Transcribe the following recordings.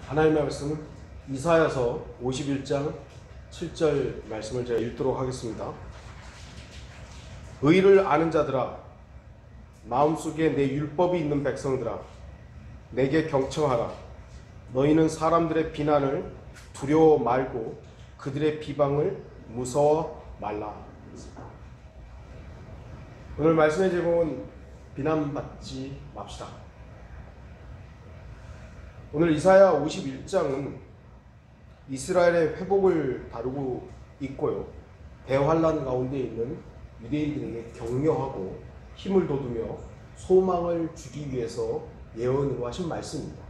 하나님의 말씀은 이사야서 51장 7절 말씀을 제가 읽도록 하겠습니다. 의를 아는 자들아, 마음속에 내 율법이 있는 백성들아, 내게 경청하라. 너희는 사람들의 비난을 두려워 말고 그들의 비방을 무서워 말라. 오늘 말씀의 제목은 비난받지 맙시다. 오늘 이사야 51장은 이스라엘의 회복을 다루고 있고요. 대환란 가운데 있는 유대인들에게 격려하고 힘을 돋우며 소망을 주기 위해서 예언으로 하신 말씀입니다.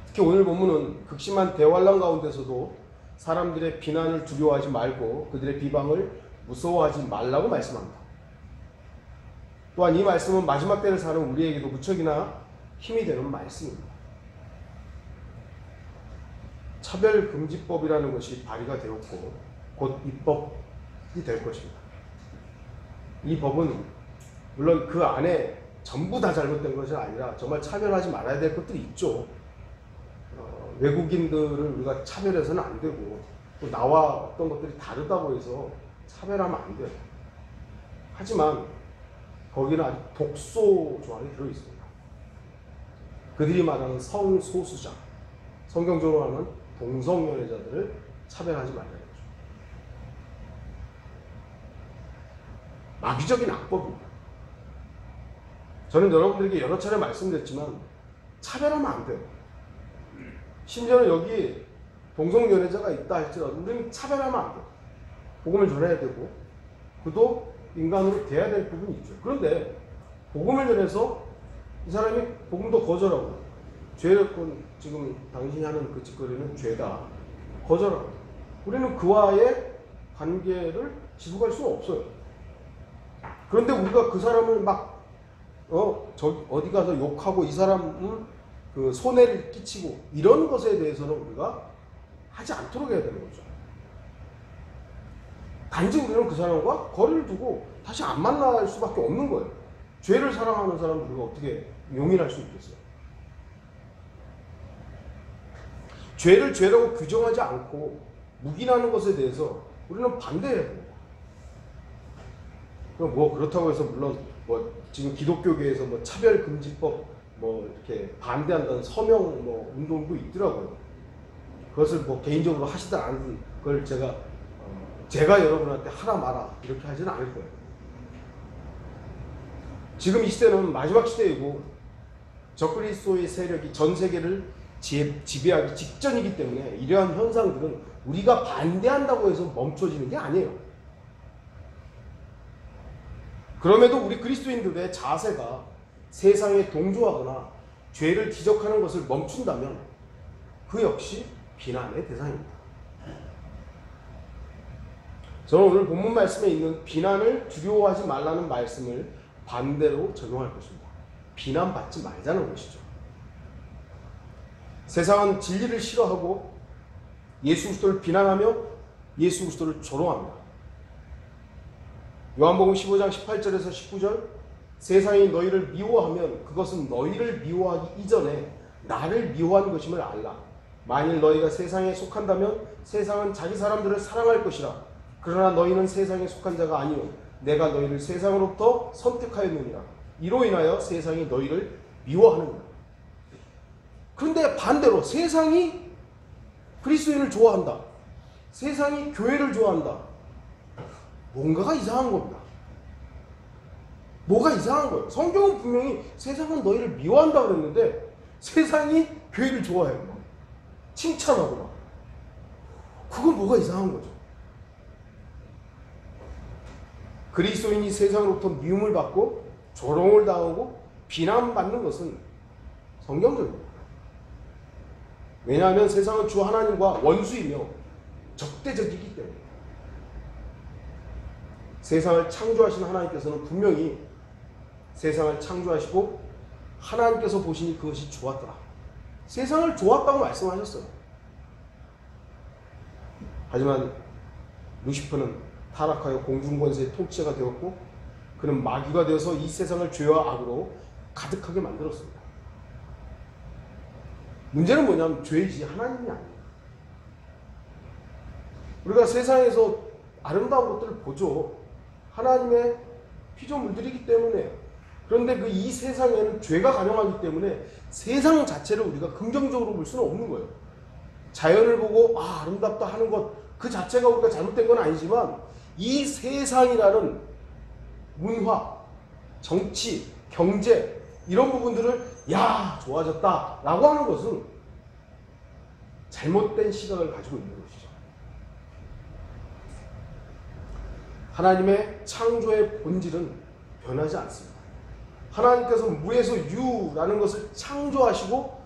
특히 오늘 본문은 극심한 대환란 가운데서도 사람들의 비난을 두려워하지 말고 그들의 비방을 무서워하지 말라고 말씀합니다. 또한 이 말씀은 마지막 때를 사는 우리에게도 무척이나 힘이 되는 말씀입니다. 차별금지법이라는 것이 발의가 되었고 곧 입법이 될 것입니다. 이 법은 물론 그 안에 전부 다 잘못된 것이 아니라 정말 차별하지 말아야 될 것들이 있죠. 외국인들을 우리가 차별해서는 안 되고 또 나와 어떤 것들이 다르다고 해서 차별하면 안 돼요. 하지만 거기는 아주 독소 조항이 들어있습니다. 그들이 말하는 성소수자, 성경적으로 하는 동성연애자들을 차별하지 말라는 거죠. 마귀적인 악법입니다. 저는 여러분들에게 여러 차례 말씀드렸지만 차별하면 안 돼요. 심지어는 여기 동성연애자가 있다 할지라도 우리는 차별하면 안 돼요. 복음을 전해야 되고 그도 인간으로 돼야 될 부분이 있죠. 그런데 복음을 전해서 이 사람이 복음도 거절하고 죄를 지금 당신이 하는 그 짓거리는 죄다 거절하고 우리는 그와의 관계를 지속할 수는 없어요. 그런데 우리가 그 사람을 막 어디 가서 욕하고 이 사람은 그 손해를 끼치고 이런 것에 대해서는 우리가 하지 않도록 해야 되는 거죠. 단지 우리는 그 사람과 거리를 두고 다시 안 만날 수밖에 없는 거예요. 죄를 사랑하는 사람을 우리가 어떻게 용인할 수 있겠어요? 죄를 죄라고 규정하지 않고 묵인하는 것에 대해서 우리는 반대해야 됩니다. 뭐 그렇다고 해서 물론 뭐 지금 기독교계에서 뭐 차별금지법 뭐 이렇게 반대한다는 서명 뭐 운동도 있더라고요. 그것을 뭐 개인적으로 하시든 안 하든 그걸 제가 여러분한테 하라 마라 이렇게 하지는 않을 거예요. 지금 이 시대는 마지막 시대이고 적그리스도의 세력이 전 세계를 지배하기 직전이기 때문에 이러한 현상들은 우리가 반대한다고 해서 멈춰지는 게 아니에요. 그럼에도 우리 그리스도인들의 자세가 세상에 동조하거나 죄를 지적하는 것을 멈춘다면 그 역시 비난의 대상입니다. 저는 오늘 본문 말씀에 있는 비난을 두려워하지 말라는 말씀을 반대로 적용할 것입니다. 비난받지 말자는 것이죠. 세상은 진리를 싫어하고 예수 그리스도를 비난하며 예수 그리스도를 조롱합니다. 요한복음 15장 18절에서 19절 세상이 너희를 미워하면 그것은 너희를 미워하기 이전에 나를 미워한 것임을 알라. 만일 너희가 세상에 속한다면 세상은 자기 사람들을 사랑할 것이라. 그러나 너희는 세상에 속한 자가 아니요 내가 너희를 세상으로부터 선택하였느니라. 이로 인하여 세상이 너희를 미워하느니라. 그런데 반대로 세상이 그리스도인을 좋아한다. 세상이 교회를 좋아한다. 뭔가가 이상한 겁니다. 뭐가 이상한 거예요? 성경은 분명히 세상은 너희를 미워한다 그랬는데 세상이 교회를 좋아해요. 칭찬하고 막. 그건 뭐가 이상한 거죠. 그리스도인이 세상으로부터 미움을 받고 조롱을 당하고 비난받는 것은 성경적입니다. 왜냐하면 세상은 주 하나님과 원수이며 적대적이기 때문에 세상을 창조하신 하나님께서는 분명히 세상을 창조하시고 하나님께서 보시니 그것이 좋았더라. 세상을 좋았다고 말씀하셨어요. 하지만 루시퍼는 타락하여 공중권세의 통치자가 되었고 그는 마귀가 되어서 이 세상을 죄와 악으로 가득하게 만들었습니다. 문제는 뭐냐면 죄이지 하나님이 아니에요. 우리가 세상에서 아름다운 것들을 보죠. 하나님의 피조물들이기 때문에. 그런데 그 이 세상에는 죄가 가능하기 때문에 세상 자체를 우리가 긍정적으로 볼 수는 없는 거예요. 자연을 보고 아름답다 하는 것 그 자체가 우리가 잘못된 건 아니지만 이 세상이라는 문화, 정치, 경제 이런 부분들을 야 좋아졌다 라고 하는 것은 잘못된 시각을 가지고 있는 것이죠. 하나님의 창조의 본질은 변하지 않습니다. 하나님께서 무에서 유라는 것을 창조하시고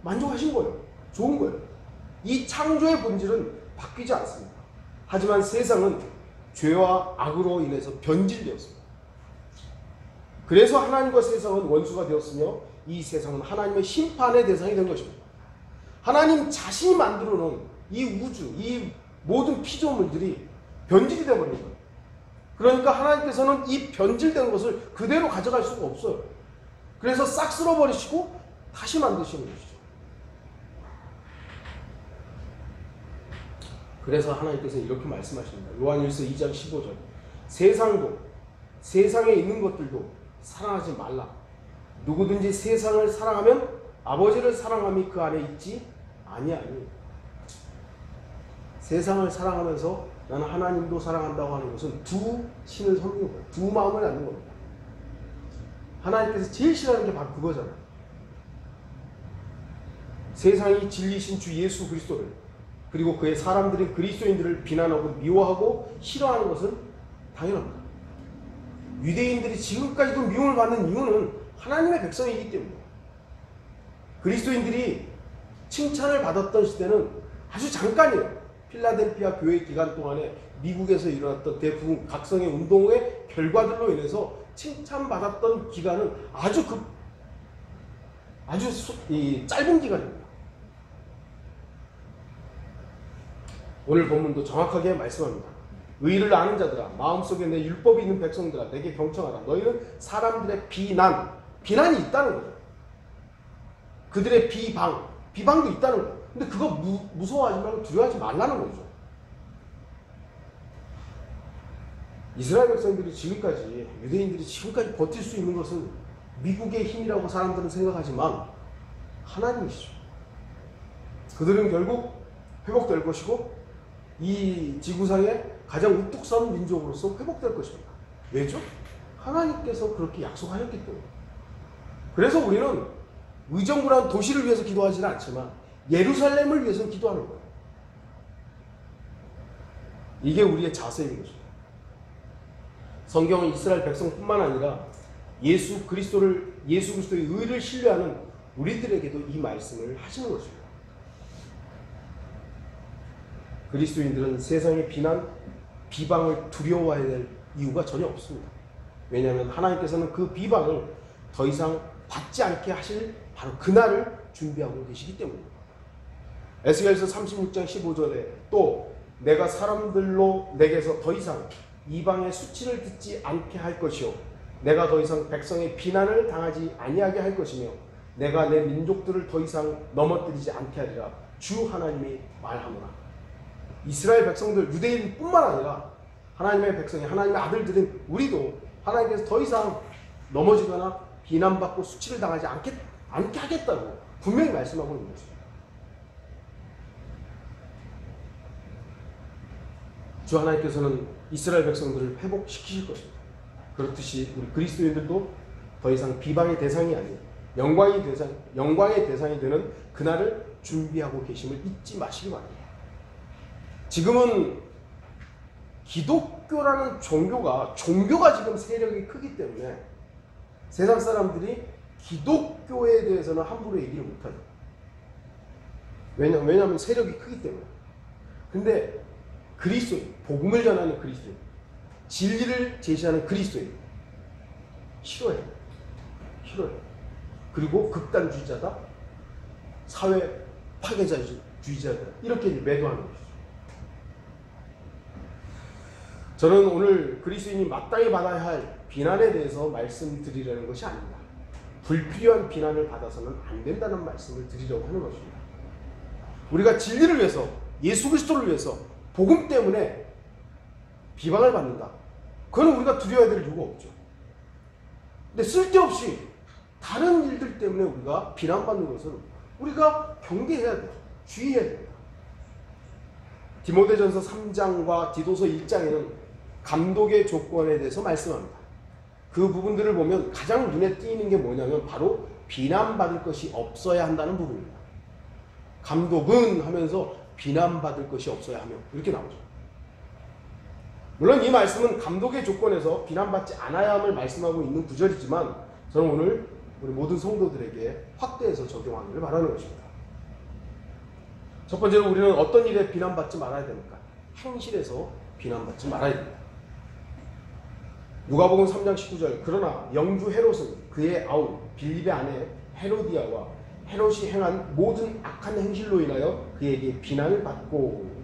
만족하신 거예요. 좋은 거예요. 이 창조의 본질은 바뀌지 않습니다. 하지만 세상은 죄와 악으로 인해서 변질되었습니다. 그래서 하나님과 세상은 원수가 되었으며 이 세상은 하나님의 심판의 대상이 된 것입니다. 하나님 자신이 만들어 놓은 이 우주, 이 모든 피조물들이 변질이 되어버린 거예요. 그러니까 하나님께서는 이 변질된 것을 그대로 가져갈 수가 없어요. 그래서 싹 쓸어버리시고 다시 만드시는 것이죠. 그래서 하나님께서 이렇게 말씀하십니다. 요한일서 2장 15절 세상도 세상에 있는 것들도 사랑하지 말라. 누구든지 세상을 사랑하면 아버지를 사랑함이 그 안에 있지 아니하니. 세상을 사랑하면서 나는 하나님도 사랑한다고 하는 것은 두 신을 섬기는 거예요. 두 마음을 갖는 겁니다. 하나님께서 제일 싫어하는 게 바로 그거잖아요. 세상이 진리신 주 예수 그리스도를 그리고 그의 사람들인 그리스도인들을 비난하고 미워하고 싫어하는 것은 당연합니다. 유대인들이 지금까지도 미움을 받는 이유는 하나님의 백성이기 때문입니다. 그리스도인들이 칭찬을 받았던 시대는 아주 잠깐이에요. 필라델피아 교회 기간 동안에 미국에서 일어났던 대부분 각성의 운동의 결과들로 인해서 칭찬받았던 기간은 아주 짧은 기간입니다. 오늘 본문도 정확하게 말씀합니다. 의를 아는 자들아 마음속에 내 율법이 있는 백성들아 내게 경청하라. 너희는 사람들의 비난이 있다는 거예요. 그들의 비방도 있다는 거예요. 근데 그거 무서워하지 말고 두려워하지 말라는 거죠. 이스라엘 백성들이 지금까지 유대인들이 지금까지 버틸 수 있는 것은 미국의 힘이라고 사람들은 생각하지만 하나님이시죠. 그들은 결국 회복될 것이고 이 지구상의 가장 우뚝 선 민족으로서 회복될 것입니다. 왜죠? 하나님께서 그렇게 약속하셨기 때문에. 그래서 우리는 의정부라는 도시를 위해서 기도하지는 않지만 예루살렘을 위해서 기도하는 거예요. 이게 우리의 자세인 것입니다. 성경은 이스라엘 백성뿐만 아니라 예수 그리스도의 의를 신뢰하는 우리들에게도 이 말씀을 하시는 것입니다. 그리스도인들은 세상의 비방을 두려워해야 될 이유가 전혀 없습니다. 왜냐하면 하나님께서는 그 비방을 더 이상 받지 않게 하실 바로 그날을 준비하고 계시기 때문입니다. 에스겔서 36장 15절에 또 내가 사람들로 내게서 더 이상 이방의 수치를 듣지 않게 할 것이요 내가 더 이상 백성의 비난을 당하지 아니하게 할 것이며 내가 내 민족들을 더 이상 넘어뜨리지 않게 하리라. 주 하나님이 말하노라. 이스라엘 백성들 유대인뿐만 아니라 하나님의 백성이 하나님의 아들들인 우리도 하나님께서 더 이상 넘어지거나 비난받고 수치를 당하지 않게 하겠다고 분명히 말씀하고 있는 것입니다. 주 하나님께서는 이스라엘 백성들을 회복시키실 것입니다. 그렇듯이 우리 그리스도인들도 더 이상 비방의 대상이 아닌 영광의 대상이 되는 그날을 준비하고 계심을 잊지 마시기 바랍니다. 지금은 기독교라는 종교가 지금 세력이 크기 때문에 세상 사람들이 기독교에 대해서는 함부로 얘기를 못하죠. 왜냐하면 세력이 크기 때문에. 근데 그리스도인, 복음을 전하는 그리스도인, 진리를 제시하는 그리스도인 싫어해요. 그리고 극단주의자다, 사회 파괴자주의자다 이렇게 매도하는 것이죠. 저는 오늘 그리스도인이 마땅히 받아야 할 비난에 대해서 말씀드리려는 것이 아닙니다. 불필요한 비난을 받아서는 안 된다는 말씀을 드리려고 하는 것입니다. 우리가 진리를 위해서, 예수 그리스도를 위해서, 복음 때문에 비방을 받는다. 그건 우리가 두려워야 될 이유가 없죠. 근데 쓸데없이 다른 일들 때문에 우리가 비난받는 것은 우리가 경계해야 돼요. 주의해야 됩니다. 디모데전서 3장과 디도서 1장에는 감독의 조건에 대해서 말씀합니다. 그 부분들을 보면 가장 눈에 띄는 게 뭐냐면 바로 비난받을 것이 없어야 한다는 부분입니다. 감독은 하면서 비난받을 것이 없어야 하며 이렇게 나오죠. 물론 이 말씀은 감독의 조건에서 비난받지 않아야 함을 말씀하고 있는 구절이지만 저는 오늘 우리 모든 성도들에게 확대해서 적용하기를 바라는 것입니다. 첫 번째로 우리는 어떤 일에 비난받지 말아야 됩니까? 행실에서 비난받지 말아야 됩니다. 누가복음 3장 19절 그러나 영주 헤롯은 그의 아우 빌립의 아내 헤로디아와 헤롯이 행한 모든 악한 행실로 인하여 그에게 비난을 받고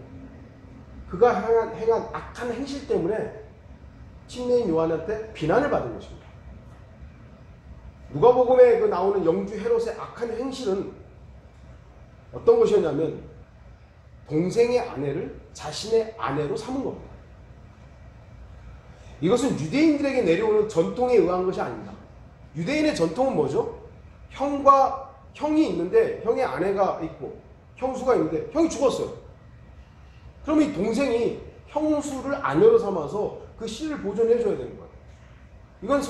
그가 행한 악한 행실 때문에 침례인 요한한테 비난을 받은 것입니다. 누가복음에 그 나오는 영주 헤롯의 악한 행실은 어떤 것이었냐면 동생의 아내를 자신의 아내로 삼은 겁니다. 이것은 유대인들에게 내려오는 전통에 의한 것이 아닙니다. 유대인의 전통은 뭐죠? 형이 있는데 형의 아내가 있고 형수가 있는데 형이 죽었어요. 그럼 이 동생이 형수를 아내로 삼아서 그 씨를 보존해 줘야 되는 거예요. 이건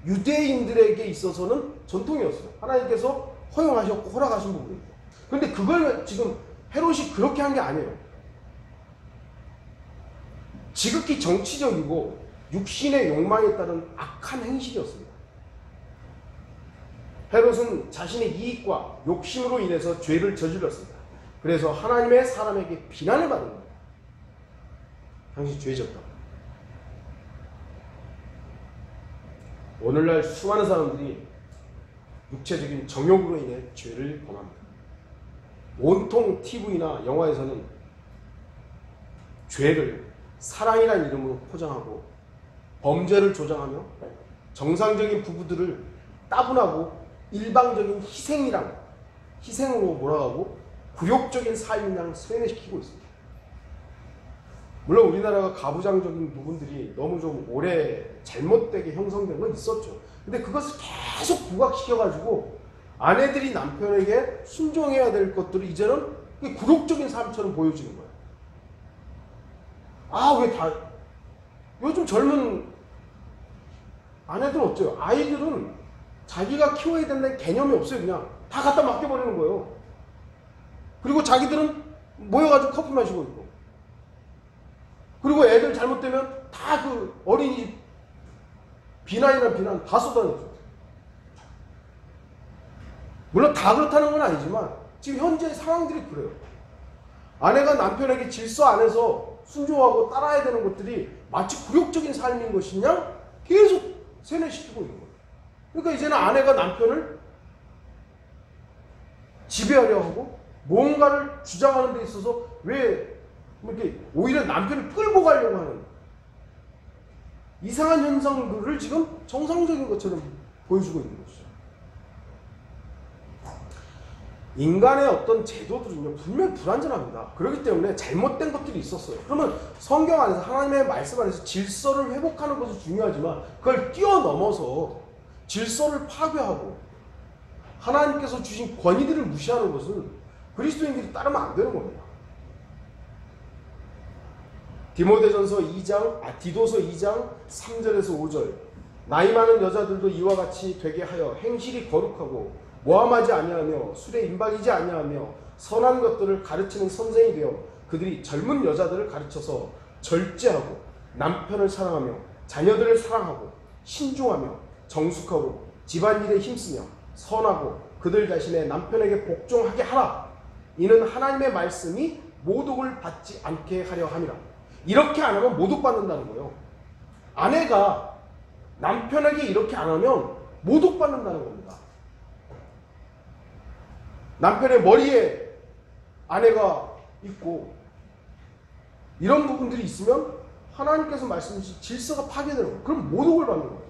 유대인들에게 있어서는 전통이었어요. 하나님께서 허용하셨고 허락하신 부분입니다. 그런데 그걸 지금 헤롯이 그렇게 한 게 아니에요. 지극히 정치적이고 육신의 욕망에 따른 악한 행실이었습니다. 헤롯은 자신의 이익과 욕심으로 인해서 죄를 저질렀습니다. 그래서 하나님의 사람에게 비난을 받은 겁니다. 당신 죄졌다. 오늘날 수많은 사람들이 육체적인 정욕으로 인해 죄를 범합니다. 온통 TV나 영화에서는 죄를 사랑이라는 이름으로 포장하고 범죄를 조장하며 정상적인 부부들을 따분하고 일방적인 희생으로 몰아가고 굴욕적인 삶이랑 세뇌시키고 있습니다. 물론 우리나라가 가부장적인 부분들이 너무 좀 오래 잘못되게 형성된 건 있었죠. 근데 그것을 계속 부각시켜가지고 아내들이 남편에게 순종해야 될 것들을 이제는 굴욕적인 삶처럼 보여지는 거예요. 요즘 젊은 아내들은 어때요? 아이들은 자기가 키워야 된다는 개념이 없어요. 그냥 다 갖다 맡겨버리는 거예요. 그리고 자기들은 모여가지고 커피 마시고 있고, 그리고 애들 잘못되면 다 그 어린이집 비난이나 비난 다 쏟아내죠. 물론 다 그렇다는 건 아니지만 지금 현재 상황들이 그래요. 아내가 남편에게 질서 안에서 순종하고 따라야 되는 것들이 마치 굴욕적인 삶인 것이냐 계속 세뇌시키고 있는 거예요. 그러니까 이제는 아내가 남편을 지배하려 하고 뭔가를 주장하는 데 있어서 이렇게 오히려 남편을 끌고 가려고 하는 이상한 현상들을 지금 정상적인 것처럼 보여주고 있는 것이죠. 인간의 어떤 제도들은요 분명히 불완전합니다. 그렇기 때문에 잘못된 것들이 있었어요. 그러면 성경 안에서 하나님의 말씀 안에서 질서를 회복하는 것은 중요하지만 그걸 뛰어넘어서 질서를 파괴하고 하나님께서 주신 권위들을 무시하는 것은 그리스도인들이 따르면 안 되는 겁니다. 디도서 2장 3절에서 5절 나이 많은 여자들도 이와 같이 되게 하여 행실이 거룩하고 모함하지 아니하며 술에 임박이지 아니하며 선한 것들을 가르치는 선생이 되어 그들이 젊은 여자들을 가르쳐서 절제하고 남편을 사랑하며 자녀들을 사랑하고 신중하며 정숙하고 집안일에 힘쓰며 선하고 그들 자신의 남편에게 복종하게 하라. 이는 하나님의 말씀이 모독을 받지 않게 하려 함이라. 이렇게 안 하면 모독받는다는 거예요. 아내가 남편에게 이렇게 안 하면 모독받는다는 겁니다. 남편의 머리에 아내가 있고 이런 부분들이 있으면 하나님께서 말씀하신 질서가 파괴되는 거예요. 그럼 모독을 받는 거예요.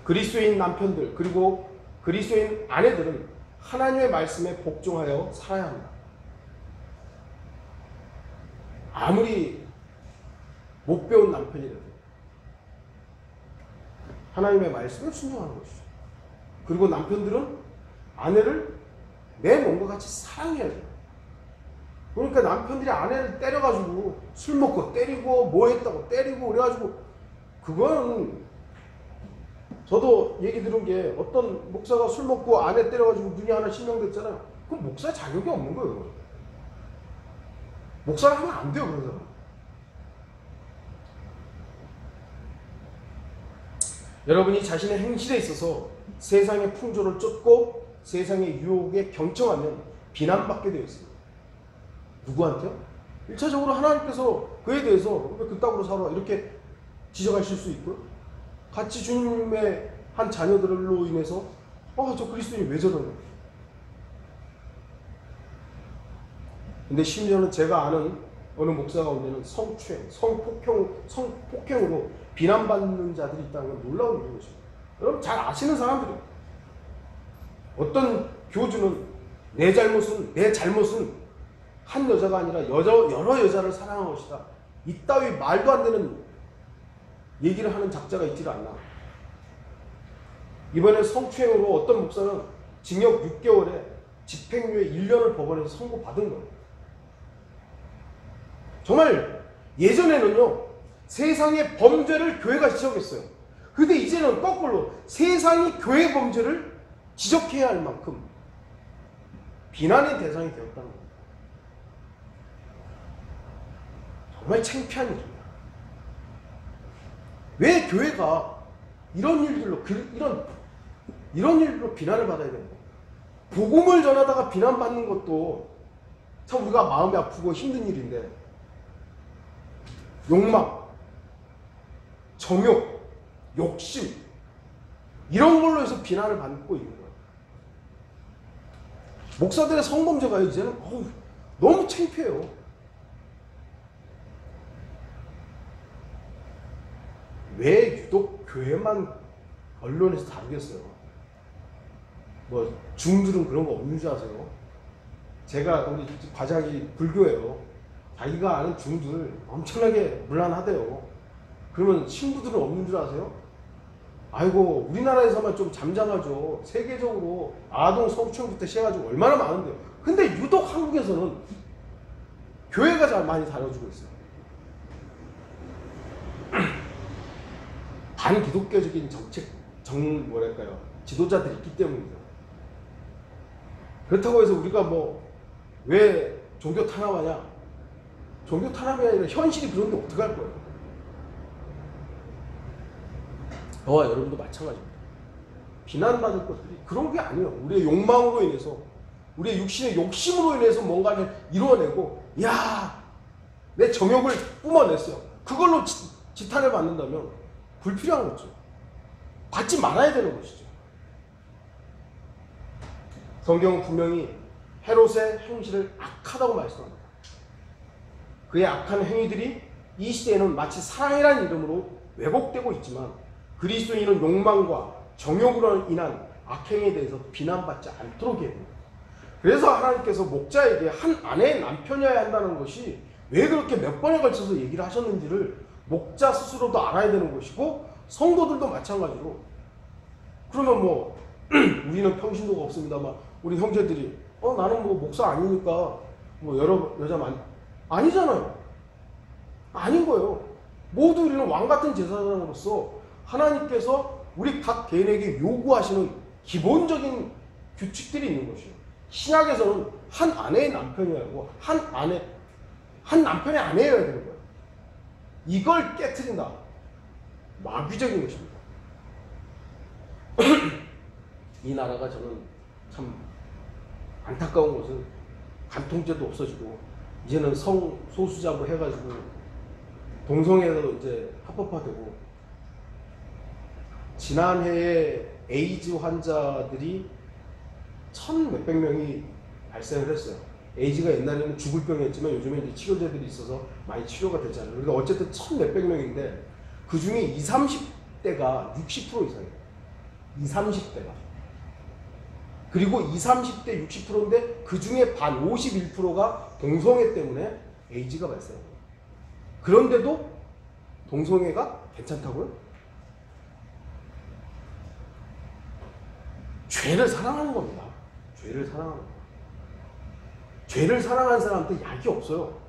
그리스도인 남편들 그리고 그리스도인 아내들은 하나님의 말씀에 복종하여 살아야 합니다. 아무리 못 배운 남편이라도 하나님의 말씀에 순종하는 것이죠. 그리고 남편들은 아내를 내 몸과 같이 사랑해야 돼요. 그러니까 남편들이 아내를 때려가지고 술 먹고 때리고 뭐 했다고 때리고 그래가지고 그거는 저도 얘기 들은 게 어떤 목사가 술 먹고 아내 때려가지고 눈이 하나 실명됐잖아요. 그럼 목사 자격이 없는 거예요. 목사를 하면 안 돼요, 그런 사람. 여러분이 자신의 행실에 있어서 세상의 풍조를 쫓고 세상의 유혹에 경청하면 비난받게 되어 있습니다. 누구한테요? 1차적으로 하나님께서 그에 대해서 왜 그따구로 살아 이렇게 지적하실 수 있고요. 같이 주님의 한 자녀들로 인해서 저 그리스도인이 왜 저러냐. 근데 심지어는 제가 아는 어느 목사 가운데는 성추행, 성폭행으로 비난받는 자들이 있다는 건 놀라운 일인 것입니다. 여러분 잘 아시는 사람들이에요. 어떤 교주는 내 잘못은 한 여자가 아니라 여러 여자를 사랑한 것이다. 이따위 말도 안 되는 얘기를 하는 작자가 있지를 않나. 이번에 성추행으로 어떤 목사는 징역 6개월에 집행유예 1년을 법원에서 선고받은 거예요. 정말 예전에는요 세상의 범죄를 교회가 지적했어요. 근데 이제는 거꾸로 세상이 교회 범죄를 지적해야 할 만큼 비난의 대상이 되었다는 겁니다. 정말 창피한 일입니다. 왜 교회가 이런 일들로 이런 일로 비난을 받아야 되는 겁니까? 복음을 전하다가 비난받는 것도 참 우리가 마음이 아프고 힘든 일인데 욕망, 정욕, 욕심 이런 걸로 해서 비난을 받고 있는 거예요. 목사들의 성범죄가 이제는 너무 창피해요. 왜 유독 교회만 언론에서 다루겠어요? 뭐 중들은 그런 거 없는 줄 아세요? 제가 우리 과장이 불교예요. 자기가 아는 중들 엄청나게 문란하대요. 그러면 신부들은 없는 줄 아세요? 아이고 우리나라에서만 좀 잠잠하죠. 세계적으로 아동 성추행부터 시작해가지고 얼마나 많은데요. 근데 유독 한국에서는 교회가 잘 많이 다뤄주고 있어요. 반기독교적인 지도자들이 있기 때문이죠. 그렇다고 해서 우리가 왜 종교 탄압하냐? 종교 탄압이 아니라 현실이 그런데 어떡할 거예요? 저와 여러분도 마찬가지입니다. 비난받을 것들이 그런 게 아니에요. 우리의 욕망으로 인해서, 우리의 육신의 욕심으로 인해서 뭔가를 이루어내고, 내 정욕을 뿜어냈어요. 그걸로 지탄을 받는다면 불필요한 거죠. 받지 말아야 되는 것이죠. 성경은 분명히 헤롯의 행실을 악하다고 말씀합니다. 그의 악한 행위들이 이 시대에는 마치 사랑이라는 이름으로 왜곡되고 있지만 그리스도인은 욕망과 정욕으로 인한 악행에 대해서 비난받지 않도록 해야 됩니다. 그래서 하나님께서 목자에게 한 아내의 남편이어야 한다는 것이 왜 그렇게 몇 번에 걸쳐서 얘기를 하셨는지를 목자 스스로도 알아야 되는 것이고 성도들도 마찬가지로. 그러면 우리는 평신도가 없습니다만 우리 형제들이 나는 목사 아니니까 여러 여자만 아니잖아요. 아닌 거예요. 모두 우리는 왕같은 제사장으로서 하나님께서 우리 각 개인에게 요구하시는 기본적인 규칙들이 있는 것이에요. 신약에서는 한 아내의 남편이어야 하고 한 남편의 아내여야 되는 거예요. 이걸 깨트린다. 마귀적인 것입니다. 이 나라가 저는 참 안타까운 것은 간통죄도 없어지고 이제는 성소수자로 해가지고 동성애도 이제 합법화되고 지난해에 에이즈 환자들이 1,몇백 명이 발생을 했어요. 에이즈가 옛날에는 죽을 병이었지만 요즘에 이제 치료제들이 있어서 많이 치료가 되잖아요. 그러니까 어쨌든 1,몇백 명인데 그 중에 20, 30대가 60% 이상이에요. 20, 30대가. 그리고 20, 30대 60%인데 그 중에 반 51%가 동성애 때문에 에이즈가 발생해요. 그런데도 동성애가 괜찮다고요? 죄를 사랑하는 겁니다. 죄를 사랑하는 거예요. 죄를 사랑하는 사람한테 약이 없어요.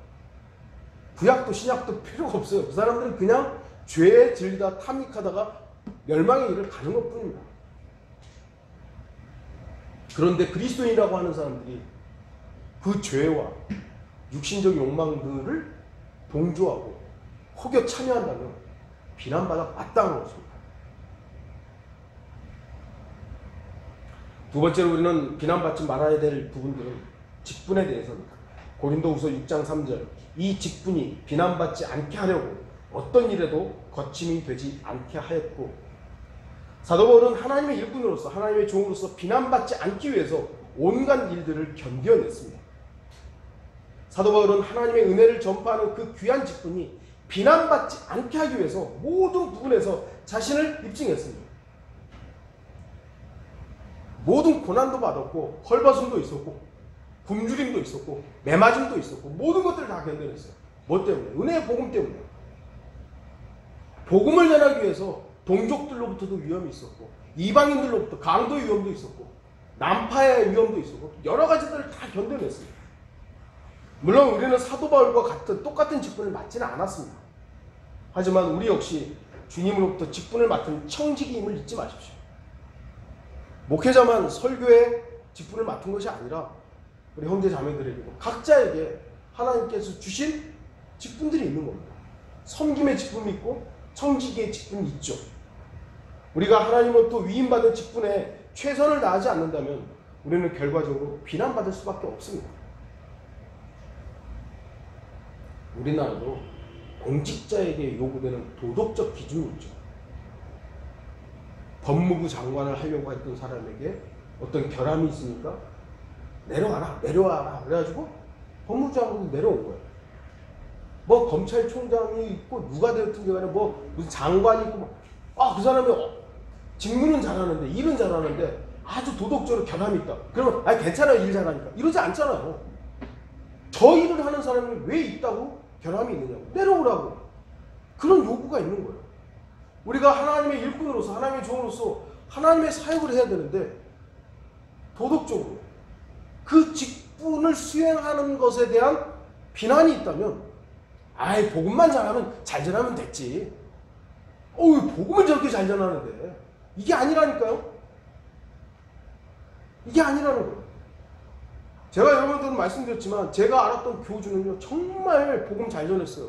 구약도 신약도 필요가 없어요. 그 사람들은 그냥 죄에 질리다 탐닉하다가 멸망의 길을 가는 것뿐입니다. 그런데 그리스도인이라고 하는 사람들이 그 죄와 육신적 욕망들을 동조하고 혹여 참여한다면 비난받아 마땅한 것입니다. 두 번째로 우리는 비난받지 말아야 될 부분들은 직분에 대해서입니다. 고린도후서 6장 3절, 이 직분이 비난받지 않게 하려고 어떤 일에도 거침이 되지 않게 하였고, 사도 바울은 하나님의 일꾼으로서, 하나님의 종으로서 비난받지 않기 위해서 온갖 일들을 견뎌냈습니다. 사도 바울은 하나님의 은혜를 전파하는 그 귀한 직분이 비난받지 않게 하기 위해서 모든 부분에서 자신을 입증했습니다. 모든 고난도 받았고 헐벗음도 있었고 굶주림도 있었고 매맞음도 있었고 모든 것들을 다 견뎌냈어요. 뭐 때문에? 은혜의 복음 때문에. 복음을 전하기 위해서 동족들로부터도 위험이 있었고 이방인들로부터 강도의 위험도 있었고 난파의 위험도 있었고 여러 가지들을 다 견뎌냈습니다. 물론 우리는 사도 바울과 같은 똑같은 직분을 맡지는 않았습니다. 하지만 우리 역시 주님으로부터 직분을 맡은 청지기임을 잊지 마십시오. 목회자만 설교의 직분을 맡은 것이 아니라 우리 형제 자매들에게도 각자에게 하나님께서 주신 직분들이 있는 겁니다. 섬김의 직분이 있고 청지기의 직분이 있죠. 우리가 하나님으로부터 위임받은 직분에 최선을 다하지 않는다면 우리는 결과적으로 비난받을 수밖에 없습니다. 우리나라도 공직자에게 요구되는 도덕적 기준이 있죠. 법무부 장관을 하려고 했던 사람에게 어떤 결함이 있으니까 내려와라 그래가지고 법무부 장관도 내려온 거예요. 뭐 검찰총장이 있고 누가 되었든 간에 뭐 무슨 장관이 있고 그 사람이 직무는 잘하는데 일은 잘하는데 아주 도덕적으로 결함이 있다. 그러면 괜찮아요, 일 잘하니까. 이러지 않잖아요. 저 일을 하는 사람이 왜 있다고 결함이 있느냐고, 내려오라고. 그런 요구가 있는 거예요. 우리가 하나님의 일꾼으로서, 하나님의 종으로서 하나님의 사역을 해야 되는데 도덕적으로 그 직분을 수행하는 것에 대한 비난이 있다면 복음만 잘하면 됐지. 복음을 저렇게 잘 전하는데. 이게 아니라니까요. 이게 아니라는 거예요. 제가 여러분들은 말씀드렸지만 제가 알았던 교주는요 정말 복음 잘 전했어요.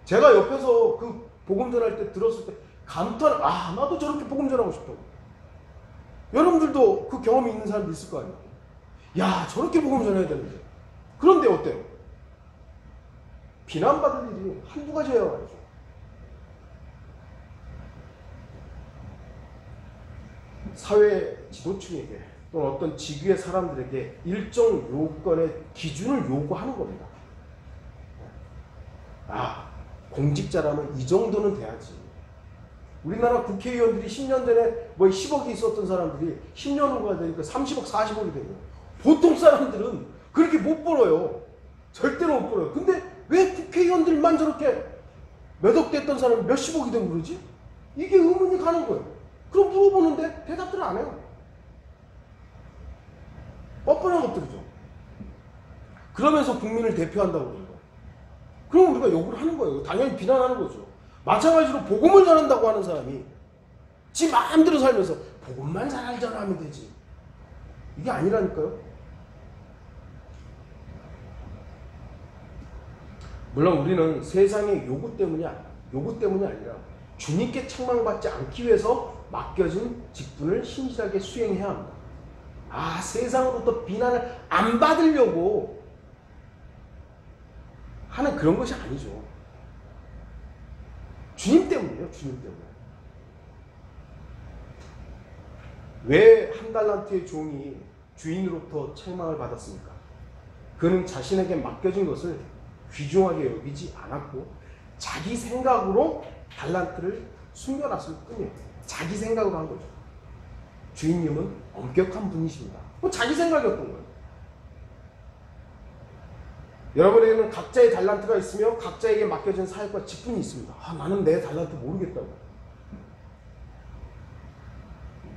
제가 옆에서 그 복음 전할 때 들었을 때 감탄, 나도 저렇게 복음 전하고 싶다고. 여러분들도 그 경험이 있는 사람도 있을 거 아니에요. 저렇게 복음 전해야 되는데. 그런데 어때요? 비난받을 일이 한두 가지여야 말이죠. 사회 지도층에게 또는 어떤 직위의 사람들에게 일정 요건의 기준을 요구하는 겁니다. 공직자라면 이 정도는 돼야지. 우리나라 국회의원들이 10년 전에 10억이 있었던 사람들이 10년 후가 되니까 30억, 40억이 되고, 보통 사람들은 그렇게 못 벌어요. 절대로 못 벌어요. 근데 왜 국회의원들만 저렇게 몇 억 됐던 사람이 몇십억이 되고 그러지? 이게 의문이 가는 거예요. 그럼 물어보는데 대답들을 안 해요. 뻔뻔한 것들이죠. 그러면서 국민을 대표한다고 그러는 거예요. 그럼 우리가 욕을 하는 거예요. 당연히 비난하는 거죠. 마찬가지로 복음을 전한다고 하는 사람이 지 마음대로 살면서 복음만 잘 전하면 되지. 이게 아니라니까요. 물론 우리는 세상의 요구 때문이 아니라 주님께 책망받지 않기 위해서 맡겨진 직분을 신실하게 수행해야 합니다. 세상으로부터 비난을 안 받으려고 하는 그런 것이 아니죠. 주님 때문이에요. 주님 때문에. 왜 한 달란트의 종이 주인으로부터 책망을 받았습니까? 그는 자신에게 맡겨진 것을 귀중하게 여기지 않았고 자기 생각으로 달란트를 숨겨놨을 뿐이에요. 자기 생각으로 한 거죠. 주인님은 엄격한 분이십니다. 뭐 자기 생각이었던 거예요. 여러분에게는 각자의 달란트가 있으며 각자에게 맡겨진 사역과 직분이 있습니다. 나는 내 달란트 모르겠다고.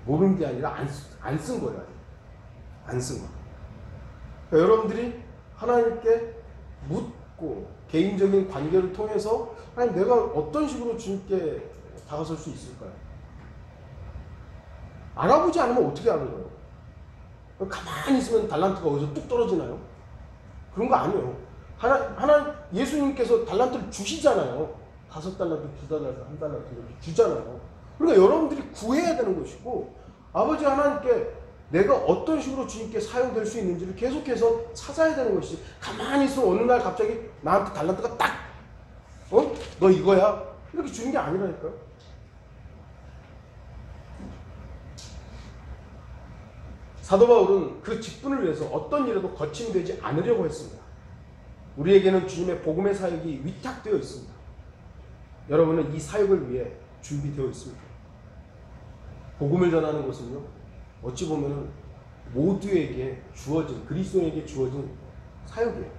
모르는 게 아니라 안 쓴 거예요. 아직. 안 쓴 거. 그러니까 여러분들이 하나님께 묻고 개인적인 관계를 통해서 아니 내가 어떤 식으로 주님께 다가설 수 있을까요? 알아보지 않으면 어떻게 아는 거예요? 가만히 있으면 달란트가 어디서 뚝 떨어지나요? 그런 거 아니에요. 예수님께서 달란트를 주시잖아요. 5달란트, 2달란트, 1달란트 이렇게 주잖아요. 그러니까 여러분들이 구해야 되는 것이고 아버지 하나님께 내가 어떤 식으로 주님께 사용될 수 있는지를 계속해서 찾아야 되는 것이지 가만히 있으면 어느 날 갑자기 나한테 달란트가 딱 너 이거야? 이렇게 주는 게 아니라니까요. 사도 바울은 그 직분을 위해서 어떤 일에도 거침이 되지 않으려고 했습니다. 우리에게는 주님의 복음의 사역이 위탁되어 있습니다. 여러분은 이 사역을 위해 준비되어 있습니다. 복음을 전하는 것은요, 어찌 보면 모두에게 주어진, 그리스도인에게 주어진 사역이에요.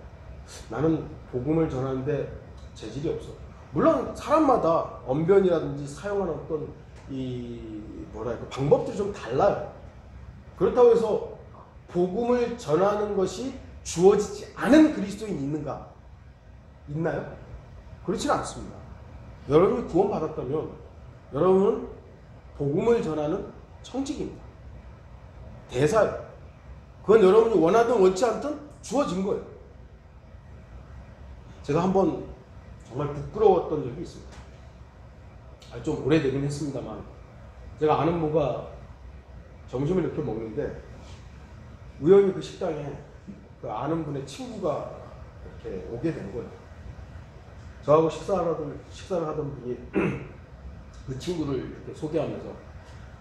나는 복음을 전하는데 재질이 없어. 물론 사람마다 언변이라든지 사용하는 어떤 방법들이 좀 달라요. 그렇다고 해서 복음을 전하는 것이 주어지지 않은 그리스도인이 있는가? 있나요? 그렇지는 않습니다. 여러분이 구원받았다면 여러분은 복음을 전하는 청직입니다. 대사예요. 그건 여러분이 원하든 원치 않든 주어진 거예요. 제가 한번 정말 부끄러웠던 적이 있습니다. 좀 오래되긴 했습니다만 제가 아는 분과 점심을 이렇게 먹는데 우연히 그 식당에 그 아는 분의 친구가 이렇게 오게 된 거예요. 저하고 식사를 하던 분이 그 친구를 이렇게 소개하면서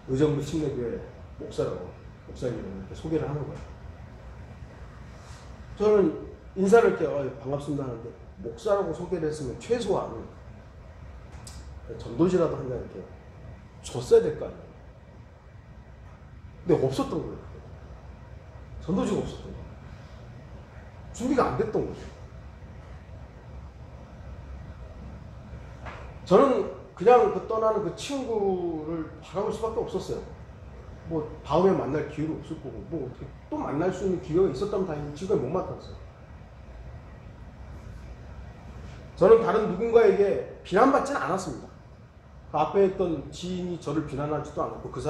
의정부 침례교회 목사님을 이렇게 소개를 하는 거예요. 저는 인사를 이렇게 반갑습니다 하는데 목사라고 소개를 했으면 최소한 전도지라도 한 장 이렇게 줬어야 될 거 아니에요. 근데 없었던 거예요. 전도지가 없었던 거예요. 준비가 안 됐던 거죠. 저는 그냥 그 떠나는 그 친구를 바라볼 수밖에 없었어요. 뭐 다음에 만날 기회도 없을 거고 뭐 어떻게 또 만날 수 있는 기회가 있었다면 다행히 지금 못 만났어요. 저는 다른 누군가에게 비난받지는 않았습니다. 그 앞에 있던 지인이 저를 비난하지도 않았고 그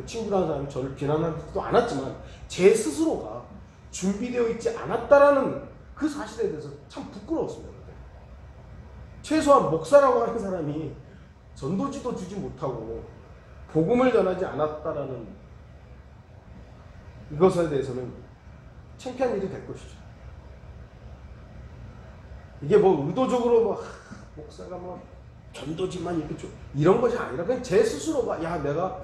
친구라는 사람이 저를 비난하지도 않았지만 제 스스로가 준비되어 있지 않았다라는 그 사실에 대해서 참 부끄러웠습니다. 최소한 목사라고 하는 사람이 전도지도 주지 못하고 복음을 전하지 않았다라는 이것에 대해서는 창피한 일이 될 것이죠. 이게 뭐 의도적으로 목사가 전도지만 이렇게 좀 이런 것이 아니라 그냥 제 스스로가 야 내가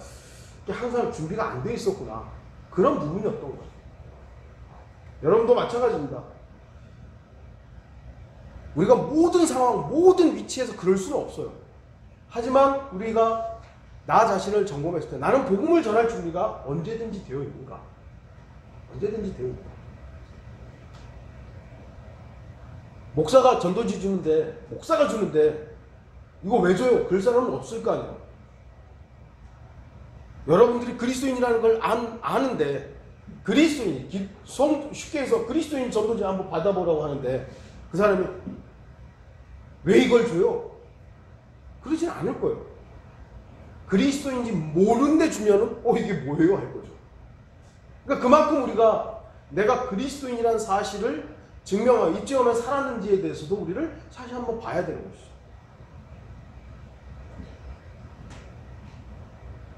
항상 준비가 안 돼 있었구나 그런 부분이었던 거죠. 여러분도 마찬가지입니다. 우리가 모든 상황, 모든 위치에서 그럴 수는 없어요. 하지만 우리가 나 자신을 점검했을 때 나는 복음을 전할 준비가 언제든지 되어 있는가? 언제든지 되어 있는가? 목사가 전도지 주는데, 목사가 주는데 이거 왜 줘요? 그럴 사람은 없을 거 아니에요. 여러분들이 그리스도인이라는 걸 아는데 그리스도인, 쉽게 해서 그리스도인 전도지 한번 받아보라고 하는데 그 사람이 왜 이걸 줘요? 그러진 않을 거예요. 그리스도인지 모르는데 주면은 이게 뭐예요? 할 거죠. 그러니까 그만큼 우리가 내가 그리스도인이라는 사실을 입증하며 살았는지에 대해서도 우리를 사실 한번 봐야 되는 것이죠.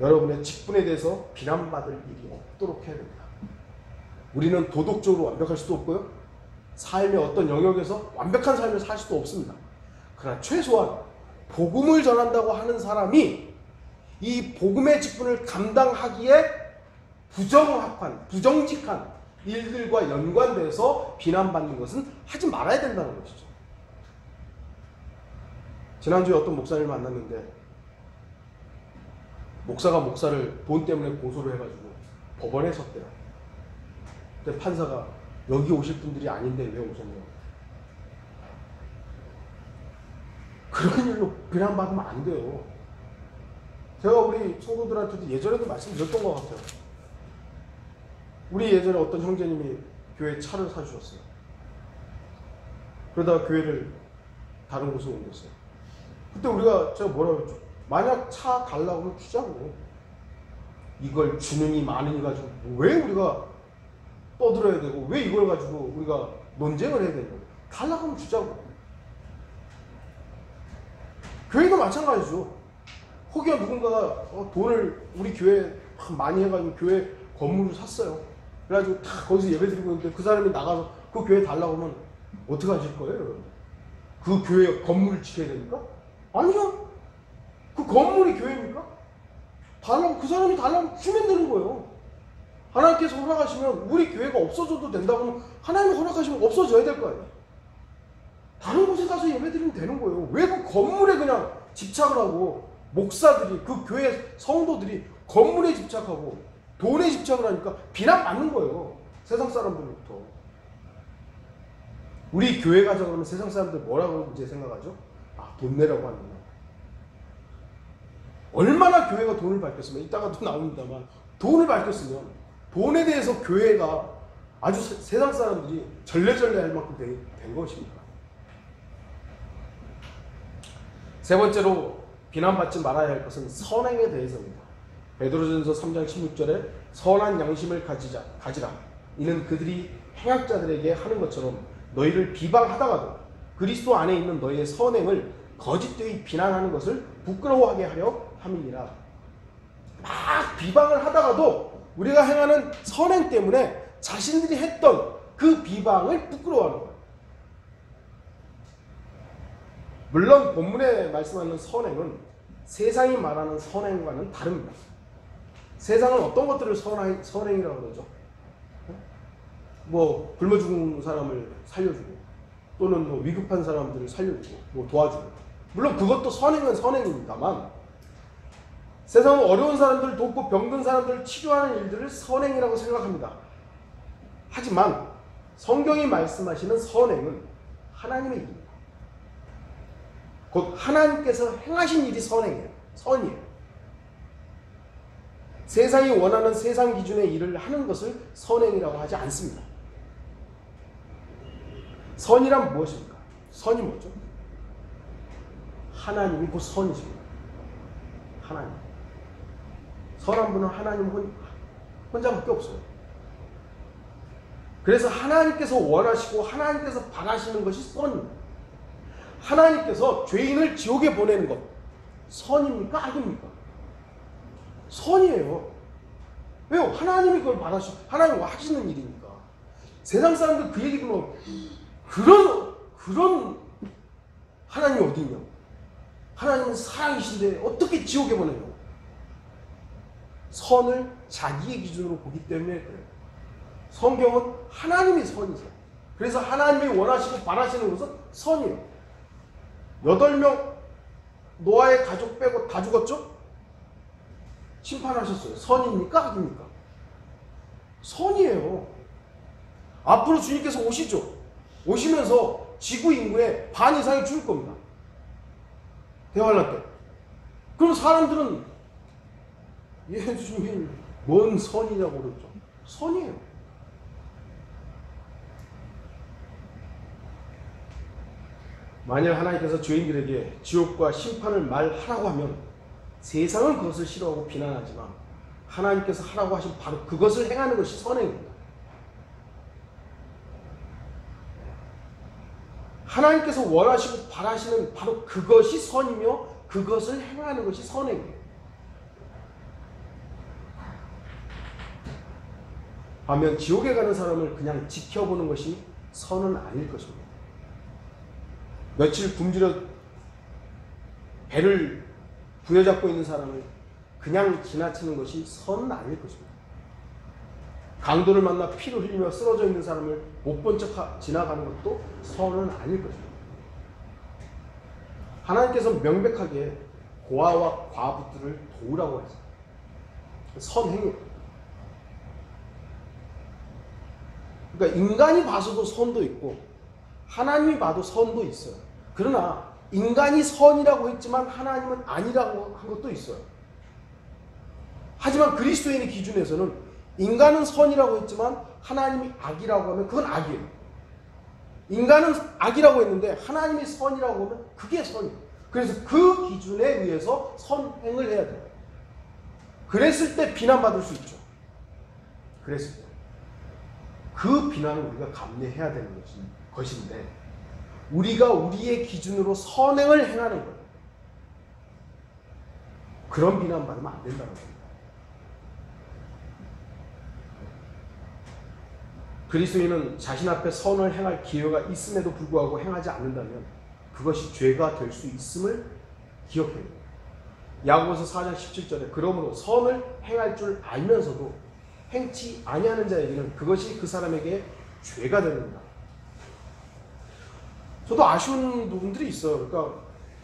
여러분의 직분에 대해서 비난받을 일이 없도록 해야 됩니다. 우리는 도덕적으로 완벽할 수도 없고요. 삶의 어떤 영역에서 완벽한 삶을 살 수도 없습니다. 그러나 최소한 복음을 전한다고 하는 사람이 이 복음의 직분을 감당하기에 부정직한 일들과 연관돼서 비난받는 것은 하지 말아야 된다는 것이죠. 지난주에 어떤 목사님을 만났는데 목사가 목사를 돈 때문에 고소를 해가지고 법원에 섰대요. 근데 판사가 여기 오실 분들이 아닌데 왜 오셨냐고. 그런 일로 비난받으면 안 돼요. 제가 우리 성도들한테도 예전에도 말씀드렸던 것 같아요. 우리 예전에 어떤 형제님이 교회에 차를 사주셨어요. 그러다가 교회를 다른 곳으로 옮겼어요. 그때 제가 뭐라고 했죠? 만약 차 달라고 하면 주자고. 이걸 주느니 마느니 가지고 왜 우리가 떠들어야 되고 왜 이걸 가지고 우리가 논쟁을 해야 되냐고. 달라고 하면 주자고. 교회도 마찬가지죠. 혹여 누군가가 돈을 우리 교회에 많이 해가지고 교회 건물을 샀어요. 그래가지고 다 거기서 예배드리고 있는데 그 사람이 나가서 그 교회 달라고 하면 어떻게 하실 거예요? 그 교회 건물을 지켜야 됩니까? 아니죠. 그 건물이 교회입니까? 달라고, 그 사람이 달라고 주면 되는 거예요. 하나님께서 허락하시면 우리 교회가 없어져도 된다고 하면 하나님이 허락하시면 없어져야 될 거 아니에요. 다른 곳에 가서 예배드리면 되는 거예요. 왜 그 건물에 그냥 집착을 하고 목사들이, 그 교회 성도들이 건물에 집착하고 돈에 집착을 하니까 비난받는 거예요. 세상 사람들로부터. 우리 교회 가자 그러면 세상 사람들 뭐라고 이제 생각하죠? 아, 돈 내라고 하는구나. 얼마나 교회가 돈을 밝혔으면, 이따가 또 나옵니다만, 돈을 밝혔으면 돈에 대해서 교회가 아주 세상 사람들이 절레절레 할 만큼 된 것입니다. 세 번째로 비난받지 말아야 할 것은 선행에 대해서입니다. 베드로전서 3장 16절에 선한 양심을 가지라. 이는 그들이 행악자들에게 하는 것처럼 너희를 비방하다가도 그리스도 안에 있는 너희의 선행을 거짓되이 비난하는 것을 부끄러워하게 하려 함이니라. 막 비방을 하다가도 우리가 행하는 선행 때문에 자신들이 했던 그 비방을 부끄러워하는 거예요. 물론 본문에 말씀하는 선행은 세상이 말하는 선행과는 다릅니다. 세상은 어떤 것들을 선행이라고 그러죠? 뭐 굶어 죽은 사람을 살려주고, 또는 뭐 위급한 사람들을 살려주고, 뭐 도와주고, 물론 그것도 선행은 선행입니다만, 세상은 어려운 사람들을 돕고 병든 사람들을 치료하는 일들을 선행이라고 생각합니다. 하지만 성경이 말씀하시는 선행은 하나님의 일입니다. 곧 하나님께서 행하신 일이 선행이에요. 선이에요. 세상이 원하는 세상 기준의 일을 하는 것을 선행이라고 하지 않습니다. 선이란 무엇입니까? 선이 뭐죠? 하나님이 그 선이십니다. 하나님. 선한 분은 하나님 혼자밖에 없어요. 그래서 하나님께서 원하시고 하나님께서 바라시는 것이 선입니다. 하나님께서 죄인을 지옥에 보내는 것, 선입니까? 악입니까? 선이에요. 왜요? 하나님이 그걸 바라시고 하나님이 하시는 일이니까. 세상 사람들 그 얘기 들으면 그런 하나님이 어디 있냐고. 하나님은 사랑이신데 어떻게 지옥에 보내냐고. 선을 자기의 기준으로 보기 때문에 그래요. 성경은 하나님이 선이세요. 그래서 하나님이 원하시고 바라시는 것은 선이에요. 8명 노아의 가족 빼고 다 죽었죠? 심판하셨어요. 선입니까? 악입니까? 선이에요. 앞으로 주님께서 오시죠. 오시면서 지구 인구의 반 이상이 죽을 겁니다. 대환란 때. 그럼 사람들은 예수님이 뭔 선이냐고 그러죠. 선이에요. 만약 하나님께서 죄인들에게 지옥과 심판을 말하라고 하면 세상은 그것을 싫어하고 비난하지만 하나님께서 하라고 하신 바로 그것을 행하는 것이 선행입니다. 하나님께서 원하시고 바라시는 바로 그것이 선이며 그것을 행하는 것이 선행이에요. 반면 지옥에 가는 사람을 그냥 지켜보는 것이 선은 아닐 것입니다. 며칠 굶주려 배를 부여잡고 있는 사람을 그냥 지나치는 것이 선은 아닐 것입니다. 강도를 만나 피를 흘리며 쓰러져 있는 사람을 못 본 척 지나가는 것도 선은 아닐 것입니다. 하나님께서 명백하게 고아와 과부들을 도우라고 했어요. 선행이에요. 그러니까 인간이 봐서도 선도 있고 하나님이 봐도 선도 있어요. 그러나 인간이 선이라고 했지만 하나님은 아니라고 한 것도 있어요. 하지만 그리스도인의 기준에서는 인간은 선이라고 했지만 하나님이 악이라고 하면 그건 악이에요. 인간은 악이라고 했는데 하나님이 선이라고 하면 그게 선이에요. 그래서 그 기준에 의해서 선행을 해야 돼요. 그랬을 때 비난받을 수 있죠. 그랬을 때. 그 비난을 우리가 감내해야 되는 것인데 우리가 우리의 기준으로 선행을 행하는 거예요. 그런 비난받으면 안 된다는 겁니다. 그리스도인은 자신 앞에 선을 행할 기회가 있음에도 불구하고 행하지 않는다면 그것이 죄가 될 수 있음을 기억해야 돼요. 야고보서 4장 17절에 그러므로 선을 행할 줄 알면서도 행치 아니하는 자에게는 그것이 그 사람에게 죄가 됩니다. 저도 아쉬운 부분들이 있어요. 그러니까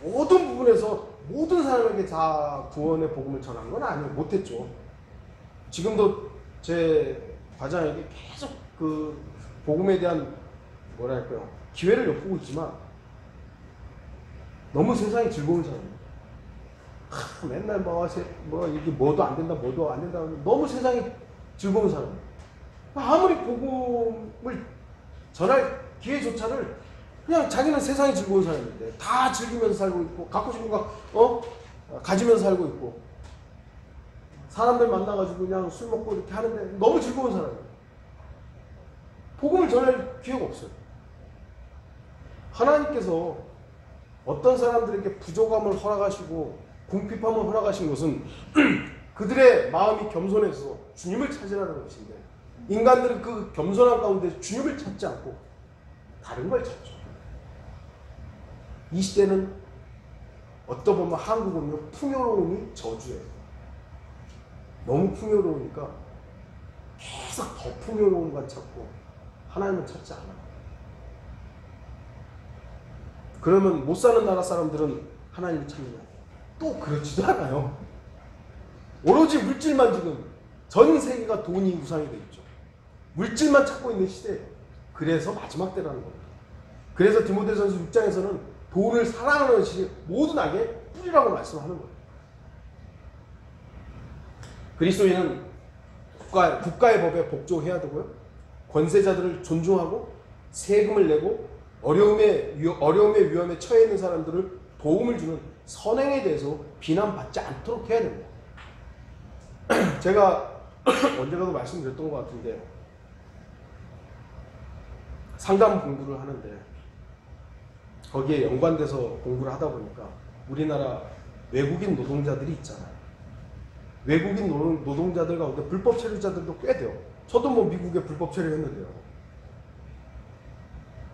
모든 부분에서 모든 사람에게 다 구원의 복음을 전한 건 아니에요. 못했죠. 지금도 제 과장에게 계속 그 복음에 대한 뭐랄까요 기회를 엿보고 있지만 너무 세상이 즐거운 사람이에요. 맨날 뭐 이게 뭐도 안 된다 뭐도 안 된다 너무 세상이 즐거운 사람이에요. 아무리 복음을 전할 기회조차를 그냥 자기는 세상이 즐거운 사람인데 다 즐기면서 살고 있고 갖고 싶은 거 가지면서 살고 있고 사람들 만나가지고 그냥 술 먹고 이렇게 하는데 너무 즐거운 사람이에요. 복음을 전할 기회가 없어요. 하나님께서 어떤 사람들에게 부족함을 허락하시고 궁핍함을 허락하신 것은 그들의 마음이 겸손해서 주님을 찾으라는 것인데 인간들은 그 겸손함 가운데 주님을 찾지 않고 다른 걸 찾죠. 이 시대는 어떤 보면 한국은 풍요로움이 저주예요. 너무 풍요로우니까 계속 더 풍요로움만 찾고 하나님을 찾지 않아요. 그러면 못 사는 나라 사람들은 하나님을 찾느냐? 또 그렇지도 않아요. 오로지 물질만 지금 전 세계가 돈이 우상이 되어 있죠. 물질만 찾고 있는 시대예요. 그래서 마지막 때라는 겁니다. 그래서 디모데전서 6장에서는 돈을 사랑하는 것이 모든 악의 뿌리라고 말씀하는 거예요. 그리스도인은 국가의 법에 복종해야 되고요. 권세자들을 존중하고 세금을 내고 어려움의 위험에 처해 있는 사람들을 도움을 주는 선행에 대해서 비난받지 않도록 해야 됩니다. 제가 언젠가도 말씀드렸던 것 같은데 상담 공부를 하는데 거기에 연관돼서 공부를 하다 보니까 우리나라 외국인 노동자들이 있잖아요. 외국인 노동자들 가운데 불법 체류자들도 꽤 돼요. 저도 뭐 미국에 불법 체류했는데요.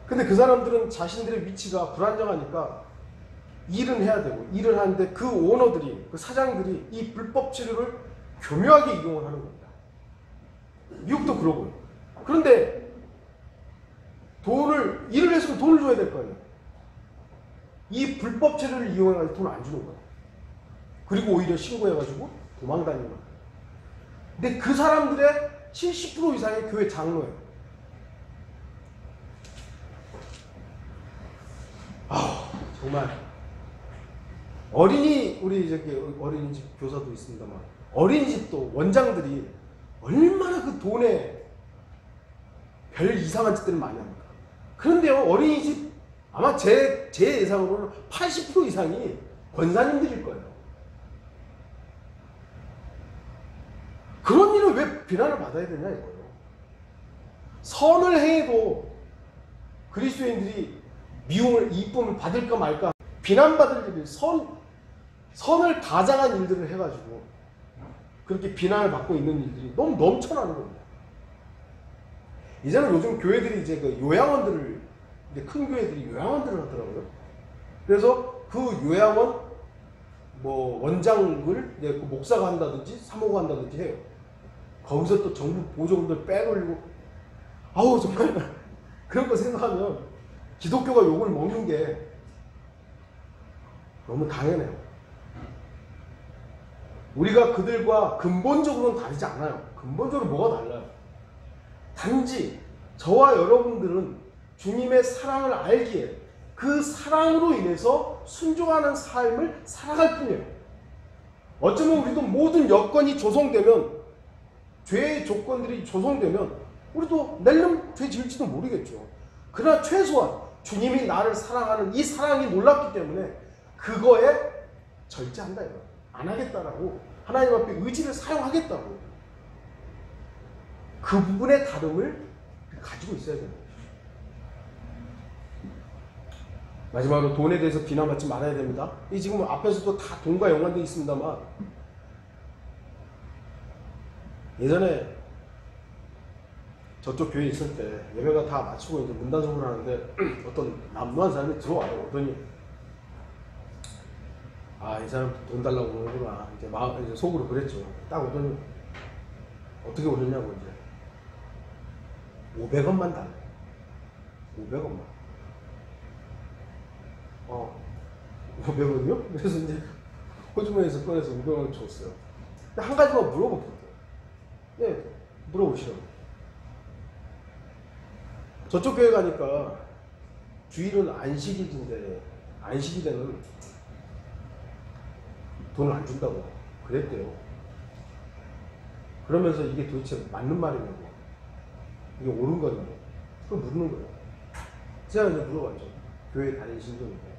근데 그 사람들은 자신들의 위치가 불안정하니까 일은 해야 되고 일을 하는데 그 오너들이 그 사장들이 이 불법 체류를 교묘하게 이용을 하는 겁니다. 미국도 그러고요. 그런데 일을 했으면 돈을 줘야 될 거 아니에요. 이 불법 체류를 이용해가지고 돈을 안 주는 거예요. 그리고 오히려 신고해가지고 도망다니는 거예요. 근데 그 사람들의 70% 이상의 교회 장로예요. 정말 우리 어린이집 교사도 있습니다만 어린이집도 원장들이 얼마나 그 돈에 별 이상한 짓들을 많이 합니까? 그런데요 어린이집 아마 제 예상으로는 80% 이상이 권사님들일 거예요. 그런 일은 왜 비난을 받아야 되냐 이거예요. 선을 행해도 그리스도인들이 미움을 이쁨을 받을까 말까 비난받을 일이 선을 가장한 일들을 해가지고 그렇게 비난을 받고 있는 일들이 너무 넘쳐나는 겁니다. 이제는 요즘 교회들이 이제 그 요양원들을 이제 큰 교회들이 요양원들을 하더라고요. 그래서 그 요양원 뭐 원장을 이제 그 목사가 한다든지 사모가 한다든지 해요. 거기서 또 정부 보조금들 빼돌리고 정말 그런 거 생각하면 기독교가 욕을 먹는 게 너무 당연해요. 우리가 그들과 근본적으로는 다르지 않아요. 근본적으로 뭐가 달라요? 단지 저와 여러분들은 주님의 사랑을 알기에 그 사랑으로 인해서 순종하는 삶을 살아갈 뿐이에요. 어쩌면 우리도 모든 여건이 조성되면, 죄의 조건들이 조성되면 우리도 낼름 죄 지을지도 모르겠죠. 그러나 최소한 주님이 나를 사랑하는 이 사랑이 놀랍기 때문에 그거에 절제한다 이거. 안 하겠다라고 하나님 앞에 의지를 사용하겠다고. 그 부분의 다름을 가지고 있어야 됩니다. 마지막으로 돈에 대해서 비난받지 말아야 됩니다. 이 지금 앞에서도 다 돈과 연관되어 있습니다만, 예전에 저쪽 교회에 있을 때 예배가 다 마치고 이제 문단속을 하는데 어떤 남루한 사람이 들어와요. 오더니 이 사람 돈 달라고 그러는구나. 이제 속으로 그랬죠. 딱 오더니 어떻게 오셨냐고 이제 500원만 달래. 500원만. 500원이요? 그래서 이제 호주머니에서 꺼내서 500원 줬어요. 한 가지만 물어봤거든요. 네, 물어보시라고. 저쪽 교회 가니까 주일은 안식일인데 안식일에는 돈을 안 준다고 그랬대요. 그러면서 이게 도대체 맞는 말이냐고, 이게 옳은 거냐고 그걸 묻는 거예요. 제가 이제 물어봤죠. 교회 다니신 분 있나요?